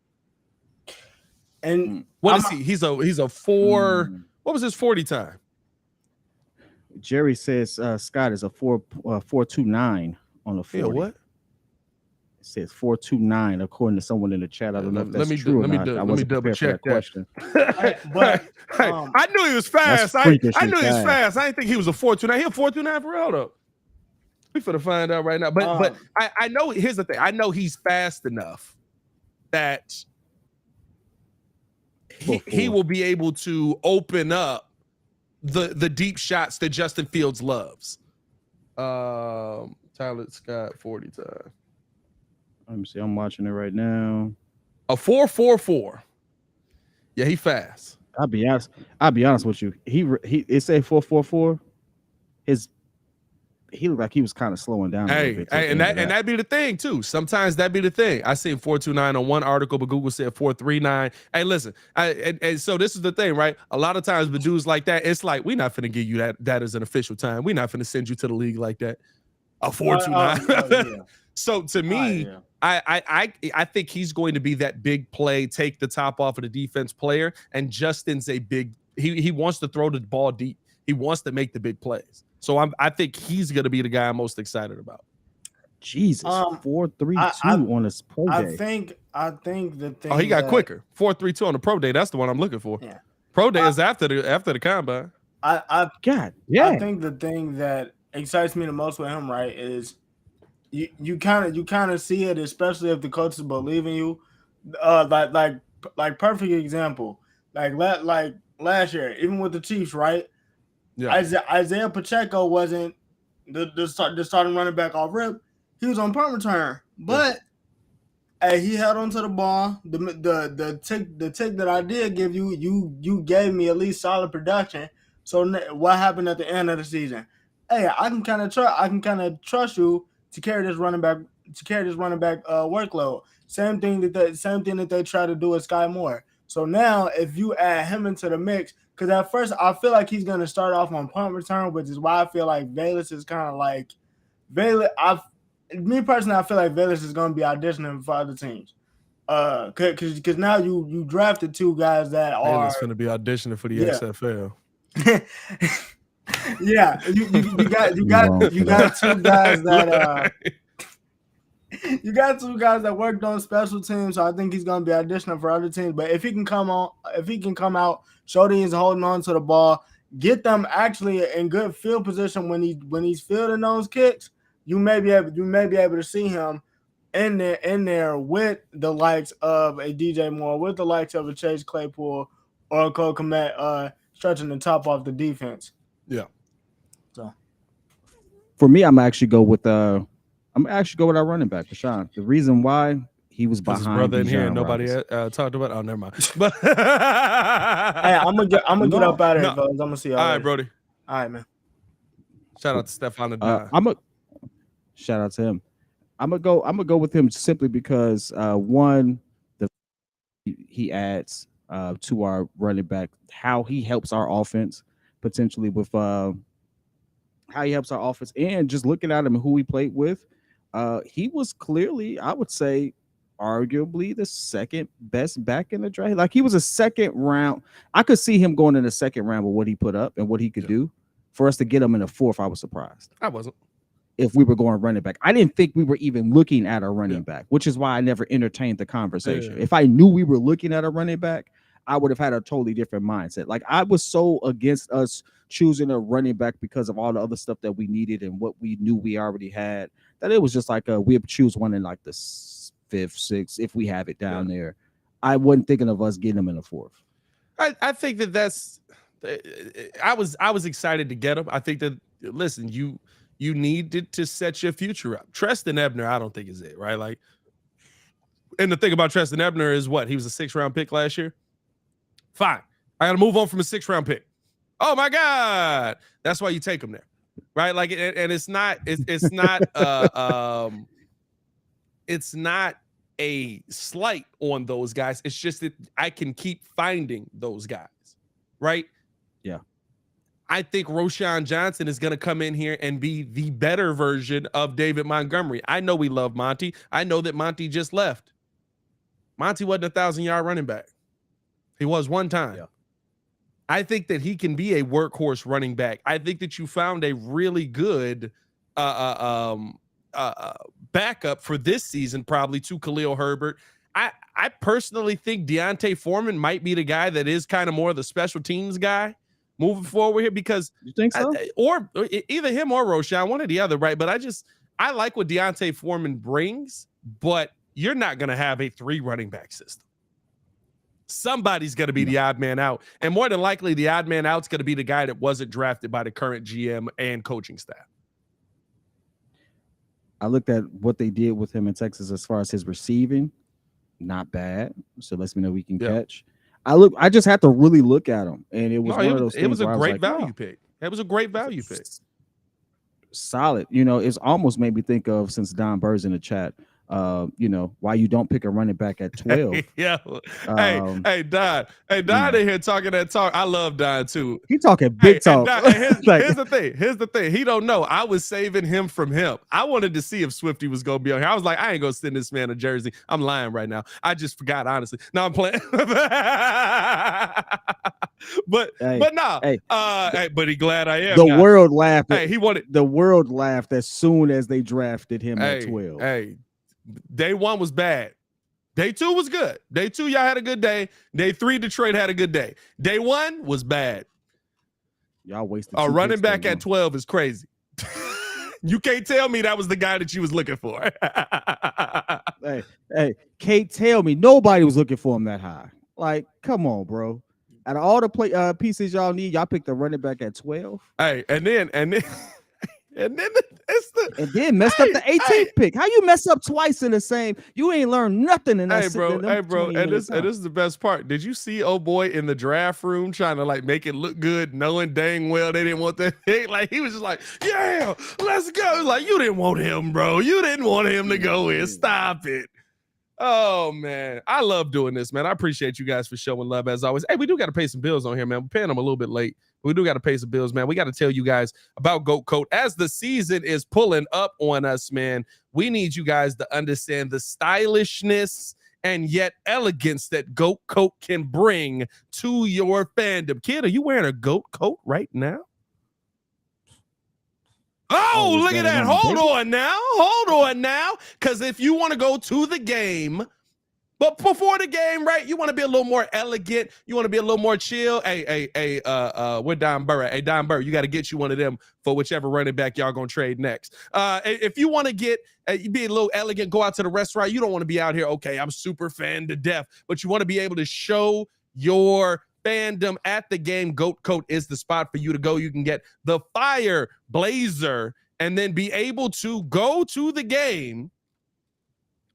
And what is he? He's a 4. What was his 40 time? Jerry says Scott is a 4.29 on the 40. Yeah, what? It says 4.29 according to someone in the chat. I don't know if that's true or not. I wasn't double check that question. But I knew he was fast. I knew he was fast. I didn't think he was a 4.29. He a 4.29 for real though. We finna find out right now. But I know. Here's the thing. I know he's fast enough that he will be able to open up the deep shots that Justin Fields loves. Tyler Scott 40 time. Let me see. I'm watching it right now. A 4.44. Yeah, he fast. I'll be honest with you. It said 4.44. He looked like he was kind of slowing down. And that'd be the thing too. Sometimes that'd be the thing. I seen 4.29 on one article, but Google said 4.39. Hey, listen, and so this is the thing, right? A lot of times with dudes like that, it's like, we're not finna give you that as an official time. We're not finna send you to the league like that. A 4.29. Yeah. So to me, Yeah. I think he's going to be that big play, take the top off of the defense player. And Justin's a big. He wants to throw the ball deep. He wants to make the big plays. So I think he's going to be the guy I'm most excited about. Jesus, 4.32 on a pro day. I think the thing. Oh, he got quicker. 4.32 on the pro day. That's the one I'm looking for. Yeah. Pro day is after the combine. God, yeah. I think the thing that excites me the most with him, right, is you kind of see it, especially if the coaches believe in you. Like perfect example, like last year, even with the Chiefs, right? Yeah. Isaiah Pacheco wasn't the starting running back off rip. He was on punt return, but hey, he held onto the ball. The tick that I did give you, you gave me at least solid production. So what happened at the end of the season? Hey, I can kind of trust you to carry this running back workload. Same thing that they try to do with Sky Moore. So now if you add him into the mix, because at first I feel like he's gonna start off on punt return, which is why I feel like Velus is kind of like me personally, I feel like Velus is gonna be auditioning for other teams. Because now you drafted two guys that are going to be auditioning for the XFL. Yeah, you got two guys that you got two guys that worked on special teams, so I think he's gonna be auditioning for other teams. But if he can come out, show that he's holding on to the ball, get them actually in good field position when he's fielding those kicks, you may be able to see him in there with the likes of a DJ Moore, with the likes of a Chase Claypool or a Cole Kmet, stretching the top off the defense. Yeah. So for me, I'm actually go with our running back, Rashawn. The reason why he was behind his brother in here, Bijan nobody Robinson. talked about. Oh, never mind. But hey, I'm gonna get up out of here, fellas. I'm gonna see y'all. All right, later. Brody. All right, man. Shout out to Stefan. Shout out to him. I'm gonna go with him simply because one, he adds to our running back, how he helps our offense potentially with how he helps our offense, and just looking at him and who he played with, he was clearly, I would say, arguably the second best back in the draft. Like he was a second round. I could see him going in the second round with what he put up and what he could do. For us to get him in the fourth, I was surprised. I wasn't. If we were going running back, I didn't think we were even looking at a running back, which is why I never entertained the conversation. If I knew we were looking at a running back, I would have had a totally different mindset. Like I was so against us choosing a running back because of all the other stuff that we needed and what we knew we already had, that it was just like we choose one in like the fifth, sixth, if we have it down there. I wasn't thinking of us getting him in the fourth. I think that's. I was excited to get him. I think that listen, you needed to set your future up. Treston Ebner, I don't think is it, right? Like, and the thing about Treston Ebner is what? He was a 6th round pick last year. Fine. I got to move on from a 6th round pick. Oh my God. That's why you take him there. Right? Like, and it's not it's not a slight on those guys. It's just that I can keep finding those guys. Right? Yeah. I think Roschon Johnson is going to come in here and be the better version of David Montgomery. I know we love Monty. I know that Monty just left. Monty wasn't a 1,000-yard running back. He was one time. Yeah. I think that he can be a workhorse running back. I think that you found a really good backup for this season, probably to Khalil Herbert. I personally think Deontay Foreman might be the guy that is kind of more of the special teams guy moving forward here, because you think so? Or either him or Roschon, one or the other, right? But I like what Deontay Foreman brings, but you're not going to have a 3 running back system. Somebody's going to be the odd man out, and more than likely the odd man out's going to be the guy that wasn't drafted by the current GM and coaching staff. I looked at what they did with him in Texas as far as his receiving. Not bad. So lets me know we can catch. I just had to really look at him, and it was one of those things. It was a great value like, pick. It was a great value pick. Solid. You know, it's almost made me think of, since Don Burr's in the chat, You know, why you don't pick a running back at 12. Yeah. Um, Hey, Don. Hey, Don in here talking that talk. I love Don too. He talking big talk. And here's Like- the thing. Here's the thing. He don't know. I was saving him from him. I wanted to see if Swifty was gonna be on here. I was like, I ain't gonna send this man a jersey. I'm lying right now. I just forgot, honestly. No, I'm playing. but no. But he glad I am. The world laughed. Hey, he wanted. The world laughed as soon as they drafted him at 12. Hey, day 1 was bad. Day 2 was good. Day 2, y'all had a good day. Day 3, Detroit had a good day. Day 1 was bad. Y'all wasted. A running back at 12 is crazy. You can't tell me that was the guy that you was looking for. Hey, can't tell me nobody was looking for him that high. Like, come on, bro. Out of all the pieces y'all need, y'all picked the running back at 12. Hey, and then it's the And then messed up the 18th pick. How you mess up twice in the same? You ain't learned nothing in that. Hey, bro. And this is the best part. Did you see old boy in the draft room trying to like make it look good, knowing dang well they didn't want that thing? Like he was just like, yeah, let's go. Like you didn't want him, bro. You didn't want him to go in. Stop it. Oh man, I love doing this, man. I appreciate you guys for showing love as always. Hey, we do got to pay some bills on here, man. We're paying them a little bit late. We do got to pay some bills, man. We got to tell you guys about Goat Coat as the season is pulling up on us, man. We need you guys to understand the stylishness and yet elegance that Goat Coat can bring to your fandom. Kid, are you wearing a Goat Coat right now? Oh, look at that. Hold on now. Because if you want to go to the game, but before the game, right, you want to be a little more elegant. You want to be a little more chill. We're Don Burr. Hey, Don Burr, you got to get you one of them for whichever running back y'all going to trade next. If you want to be a little elegant, go out to the restaurant. You don't want to be out here, okay, I'm super fan to death, but you want to be able to show your fandom at the game. Goat Coat is the spot for you to go. You can get the fire blazer and then be able to go to the game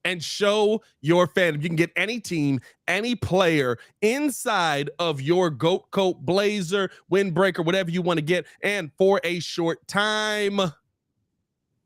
and show your fandom. You can get any team, any player inside of your Goat Coat blazer, windbreaker, whatever you want to get. And for a short time,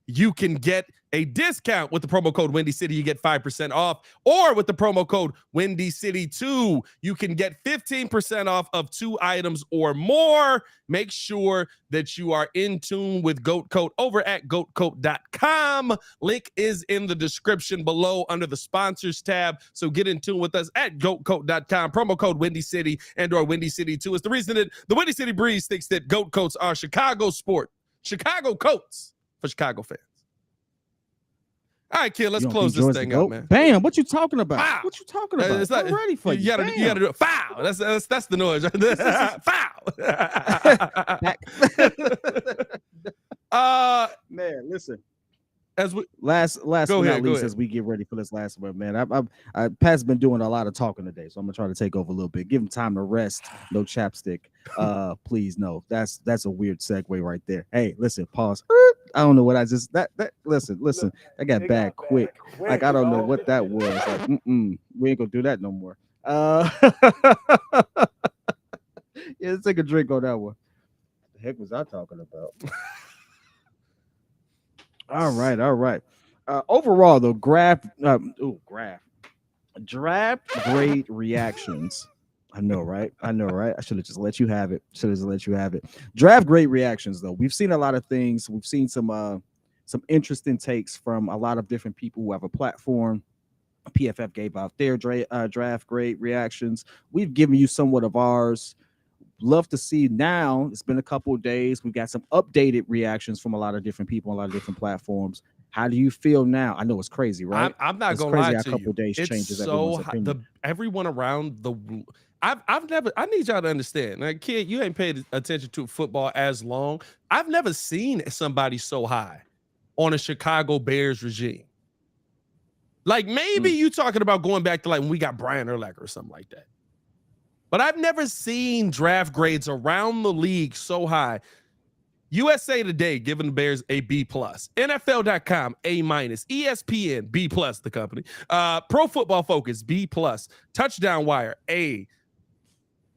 you can get a discount with the promo code Windy City. You get 5% off, or with the promo code Windy City 2, you can get 15% off of 2 items or more. Make sure that you are in tune with Goat Coat over at goatcoat.com. Link is in the description below under the sponsors tab. So get in tune with us at goatcoat.com. Promo code Windy City and or Windy City 2 is the reason that the Windy City Breeze thinks that Goat Coats are Chicago coats for Chicago fans. All right, kid, let's close this thing out, man. Bam! What you talking about? Foul. What you talking about? It's not, I'm ready for you. You gotta do it. Foul. That's the noise. Foul. Man, listen. As we last but go not ahead, least, as we get ready for this last one, man, Pat's been doing a lot of talking today, so I'm gonna try to take over a little bit. Give him time to rest. No chapstick. Please, no. That's a weird segue right there. Hey, listen, pause. I don't know what I just listen. I got bad quick. Like I don't know what that was. Like, we ain't gonna do that no more. Yeah, let's take a drink on that one. What the heck was I talking about? All right. Overall, though, draft grade reactions. I know, right? I should have just let you have it. Draft grade reactions, though. We've seen a lot of things. We've seen some interesting takes from a lot of different people who have a platform. PFF gave out their draft grade reactions. We've given you somewhat of ours. Love to see now. It's been a couple of days. We've got some updated reactions from a lot of different people on a lot of different platforms. How do you feel now? I know it's crazy, right? I'm not it's gonna crazy lie how to a couple you. Of days it's changes so everyone's opinion. Everyone around the. I need y'all to understand. Like, kid, you ain't paid attention to football as long. I've never seen somebody so high on a Chicago Bears regime. Like maybe you talking about going back to like when we got Brian Urlacher or something like that. But I've never seen draft grades around the league so high. USA Today giving the Bears a B+, NFL.com A-, ESPN B+, the company, Pro Football Focus B+, Touchdown Wire A,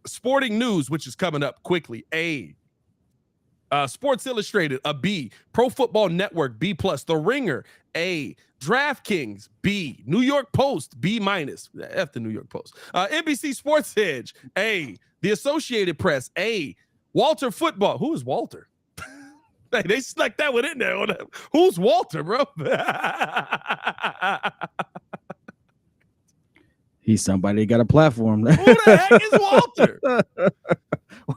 Sporting News, which is coming up quickly, A, Sports Illustrated, a B. Pro Football Network, B+. The Ringer, A. DraftKings, B. New York Post, B-. F the New York Post. NBC Sports Edge, A. The Associated Press, A. Walter Football. Who is Walter? Hey, they snuck that one in there. Who's Walter, bro? He's somebody that got a platform. Who the heck is Walter?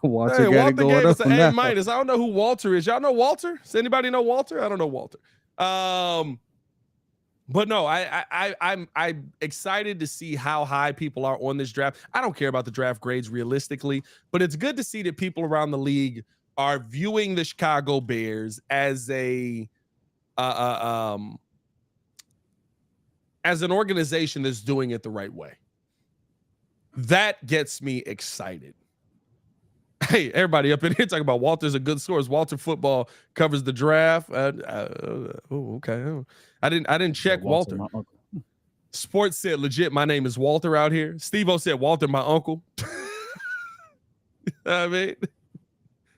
Walter, Hey, Walter gave us an A-. that. I don't know who Walter is. Y'all know Walter? Does anybody know Walter? I don't know Walter. But no, I'm excited to see how high people are on this draft. I don't care about the draft grades realistically, but it's good to see that people around the league are viewing the Chicago Bears as an organization that's doing it the right way. That gets me excited. Hey, everybody up in here talking about Walter's a good source. Walter Football covers the draft. Okay. I didn't check Walter. Sports said legit. My name is Walter out here. Steve-O said Walter, my uncle. I mean,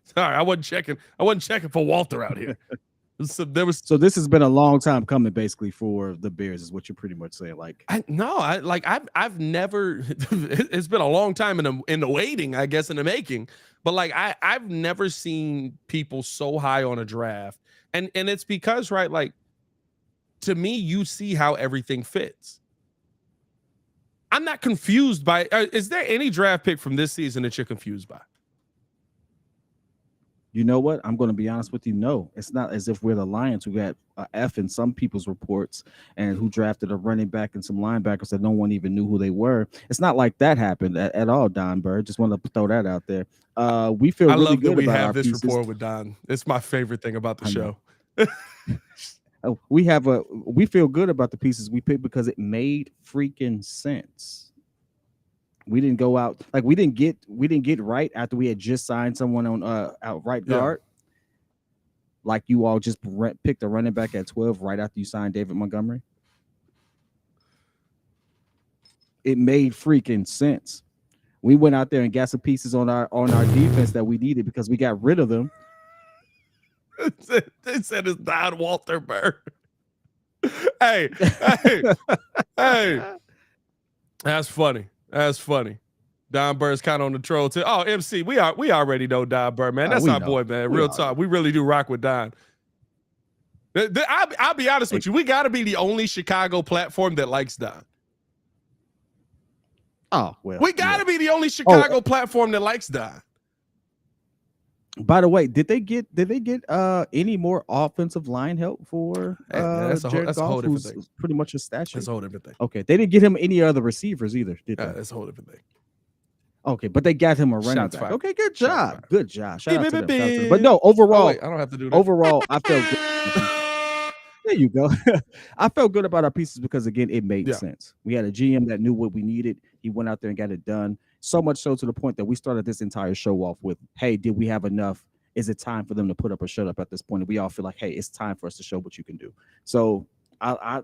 sorry, I wasn't checking for Walter out here. So this has been a long time coming, basically, for the Bears, is what you're pretty much saying. Like, I've never. It's been a long time in the waiting, I guess, in the making. But like, I've never seen people so high on a draft, and it's because, right, like, to me, you see how everything fits. I'm not confused by. Is there any draft pick from this season that you're confused by? You know what? I'm going to be honest with you. No, it's not as if we're the Lions who got a F in some people's reports and who drafted a running back and some linebackers that no one even knew who they were. It's not like that happened at all, Don Bird. Just want to throw that out there. We feel really good about our pieces. I love that we have this rapport with Don. It's my favorite thing about the show. We feel good about the pieces we picked because it made freaking sense. We didn't go out like we didn't get right after we had just signed someone on out right guard. Like you all just picked a running back at 12 right after you signed David Montgomery. It made freaking sense. We went out there and got some pieces on our defense that we needed because we got rid of them. They said it's Don Walter Bird. Hey. That's funny. That's funny. Don Bird's kind of on the troll too. Oh, MC, we already know Don Bird, man. That's our boy, man. Real talk. We really do rock with Don. I'll be honest with you. We got to be the only Chicago platform that likes Don. Oh, well. We got to be the only Chicago platform that likes Don. By the way, did they get any more offensive line help for that's a whole different thing. Pretty much a statue. That's a whole different thing. Okay, they didn't get him any other receivers either, did they? That's a whole different thing. Okay, but they got him a running Shots back. fired. Okay, good job. Good job. Shout out to them. Beep. But no, overall, I don't have to do that. Overall, I felt good. There you go. I felt good about our pieces because, again, it made sense. We had a GM that knew what we needed. He went out there and got it done. So much so to the point that we started this entire show off with, hey, did we have enough? Is it time for them to put up or shut up at this point? And we all feel like, hey, it's time for us to show what you can do. So I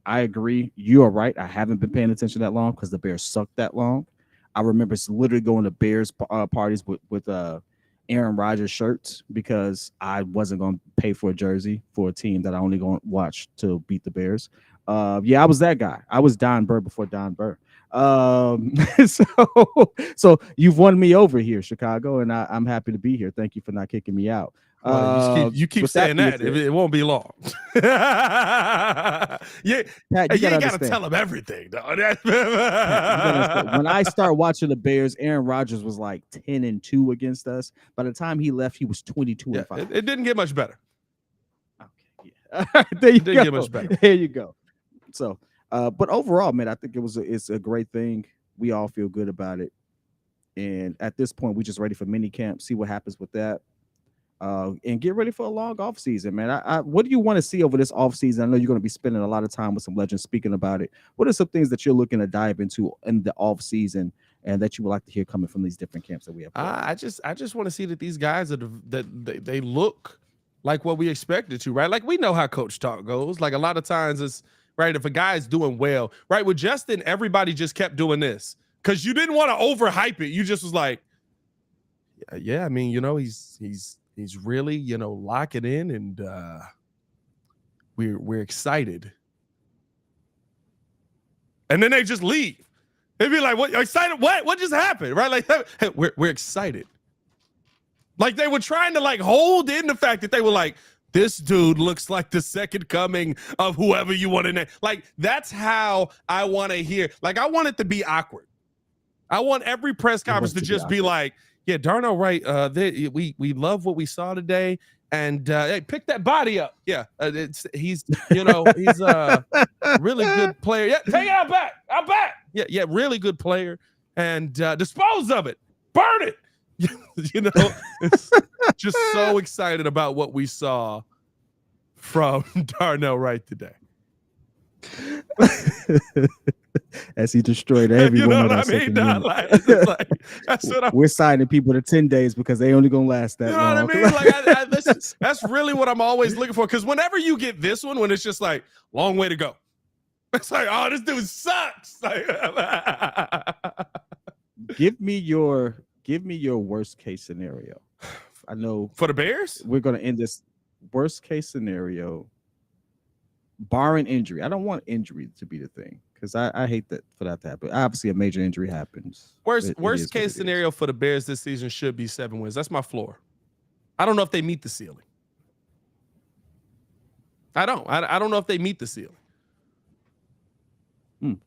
agree. You are right. I haven't been paying attention that long because the Bears sucked that long. I remember literally going to Bears parties with Aaron Rodgers shirts because I wasn't going to pay for a jersey for a team that I only going to watch to beat the Bears. Yeah, I was that guy. I was Don Bird before Don Bird. So you've won me over here, Chicago, and I'm happy to be here. Thank you for not kicking me out. You keep saying that. It won't be long. Pat, you ain't got to tell them everything, though. When I start watching the Bears, Aaron Rodgers was like 10-2 against us. By the time he left, he was 22-5. It didn't get much better. Okay, yeah. There you go. Didn't get much better. There you go. So, but overall, man, I think it's a great thing. We all feel good about it. And at this point, we're just ready for mini camp, see what happens with that. And get ready for a long off season, man. What do you want to see over this off season? I know you're going to be spending a lot of time with some legends speaking about it. What are some things that you're looking to dive into in the off season and that you would like to hear coming from these different camps that we have? I just want to see that these guys they look like what we expected to, right? Like we know how coach talk goes. Like a lot of times it's right. If a guy's doing well, right? With Justin, everybody just kept doing this because you didn't want to overhype it. You just was like, yeah, I mean, you know, he's He's really, locking in, and we're excited. And then they just leave. They'd be like, "What? Excited? What just happened?" Right? Like, hey, we're excited. Like they were trying to like hold in the fact that they were like, this dude looks like the second coming of whoever you want to name. Like that's how I want to hear. Like I want it to be awkward. I want every press conference to just be like, yeah, Darnell Wright, we love what we saw today. And hey, pick that body up. Yeah, he's a really good player. Yeah, take it out back. Yeah, really good player. And dispose of it, burn it. It's just so excited about what we saw from Darnell Wright today. As he destroyed everyone. That's what we're signing people to 10 days because they only gonna last that long. You know what I mean? Like that's really what I'm always looking for. Because whenever you get this one, when it's just like long way to go, it's like, oh, this dude sucks. Like, give me your worst case scenario. I know for the Bears, we're gonna end this worst case scenario, barring injury. I don't want injury to be the thing because I hate that for that to happen. Obviously, a major injury happens. Worst case scenario for the Bears this season should be 7 wins. That's my floor. I don't know if they meet the ceiling. I don't know if they meet the ceiling.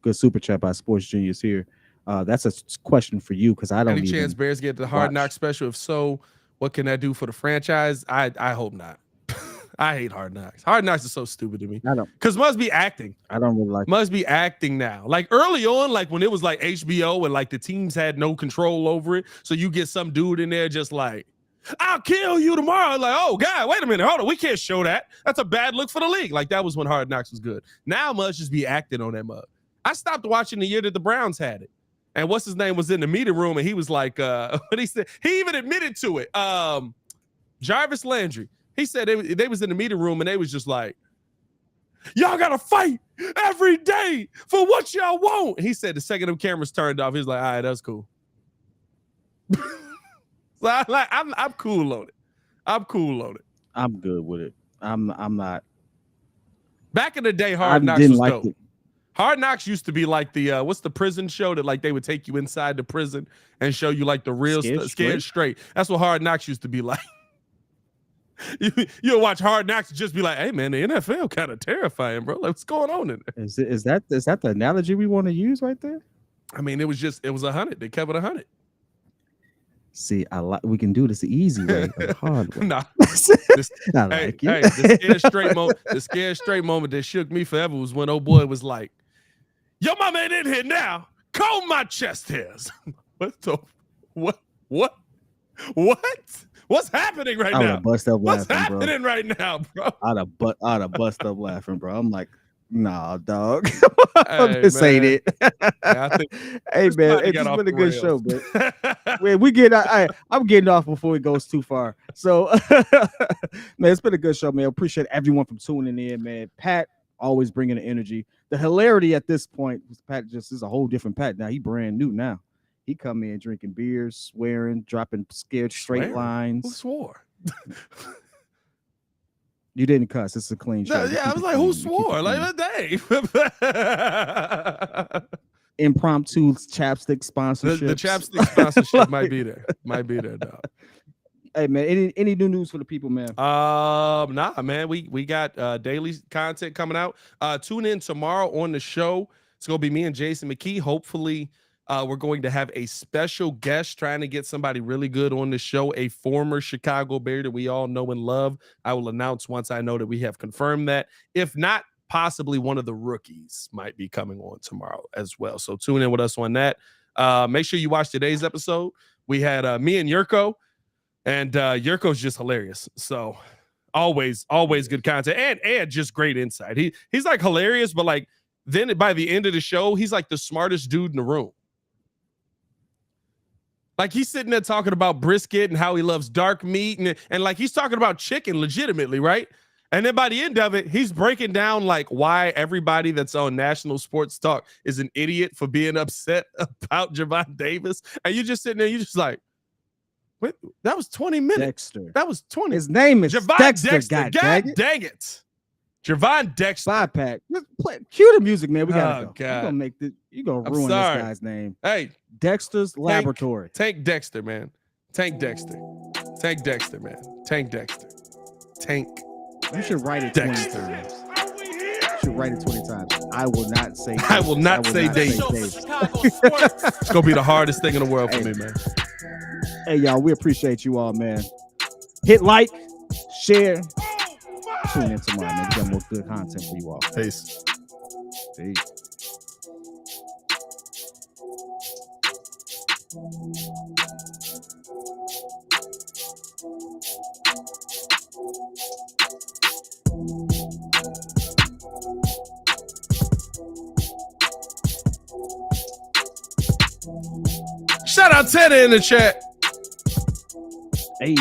Good super chat by Sports Genius here. That's a question for you because I don't. Any chance Bears get the Hard Knocks special? If so, what can that do for the franchise? I hope not. I hate Hard Knocks. Hard Knocks is so stupid to me. I don't. Because must be acting. I don't really like. Must be acting now. Like early on, like when it was like HBO and like the teams had no control over it, so you get some dude in there just like, I'll kill you tomorrow. Like, oh God, wait a minute, hold on, we can't show that. That's a bad look for the league. Like that was when Hard Knocks was good. Now must just be acting on that mug. I stopped watching the year that the Browns had it. And what's his name was in the meeting room, and he was like, what he said, he even admitted to it. Jarvis Landry. He said they was in the meeting room, and they was just like, y'all got to fight every day for what y'all want. He said the second them cameras turned off, he was like, all right, that's cool. So I'm cool on it. I'm cool on it. I'm good with it. I'm not. Back in the day, Hard Knocks was dope. It. Hard Knocks used to be like the what's the prison show that like they would take you inside the prison and show you like the real Scared Straight. That's what Hard Knocks used to be like. You'll watch Hard Knocks and just be like, hey man, the NFL kind of terrifying, bro. Like, what's going on in there? Is that the analogy we want to use right there? I mean, it was 100. They kept it 100. See, we can do this the easy way, the hard way. Nah. The scared straight moment that shook me forever was when old boy was like, yo, my man in here now. Comb my chest hairs. What? What's happening right now? Bust up What's laughing, happening right now, bro? I'd have bust up laughing, bro. I'm like, nah, dog. Hey, this ain't it. Hey, man, it's been a good show, man. I'm getting off before it goes too far. So, man, it's been a good show, man. Appreciate everyone from tuning in, man. Pat always bringing the energy. The hilarity at this point, Pat just is a whole different Pat now. He brand new now. He come in drinking beers, swearing, dropping scared straight lines. Who swore? You didn't cuss. It's a clean show. Yeah, I was like, who swore? Like, Dave. Impromptu chapstick sponsorship. The chapstick sponsorship might be there. Might be there, dog. Hey man, any new news for the people, man? Nah, man. We got daily content coming out. Tune in tomorrow on the show. It's gonna be me and Jason McKee. Hopefully, we're going to have a special guest trying to get somebody really good on the show, a former Chicago Bear that we all know and love. I will announce once I know that we have confirmed that. If not, possibly one of the rookies might be coming on tomorrow as well. So tune in with us on that. Make sure you watch today's episode. We had me and Yurko, and Yurko's just hilarious. So always good content and just great insight. He's like hilarious, but like then by the end of the show, he's like the smartest dude in the room. Like he's sitting there talking about brisket and how he loves dark meat and like he's talking about chicken legitimately, right? And then by the end of it, he's breaking down like why everybody that's on national sports talk is an idiot for being upset about Javon Davis. And you're just sitting there, you're just like, Wait, that was 20 minutes. Dexter. That was 20. His name is Javon Dexter. Dexter. God dang it. Javon Dexter. 5-pack. Cue the music, man. We gotta go. God. You're gonna make this. You're gonna I'm ruin sorry. this guy's name. Hey, Dexter's Laboratory. Tank Dexter, man. Tank Dexter. Tank Dexter, man. Tank Dexter. Tank. You should write it 20 Dexter. times. You should write it 20 times. I will not say. I will not say Davis. Show for Chicago sports. It's gonna be the hardest thing in the world for me, man. Hey, y'all, we appreciate you all, man. Hit like, share, tune in tomorrow, man. We got more good content for you all. Peace. Peace. Shout out Teddy in the chat. Hey.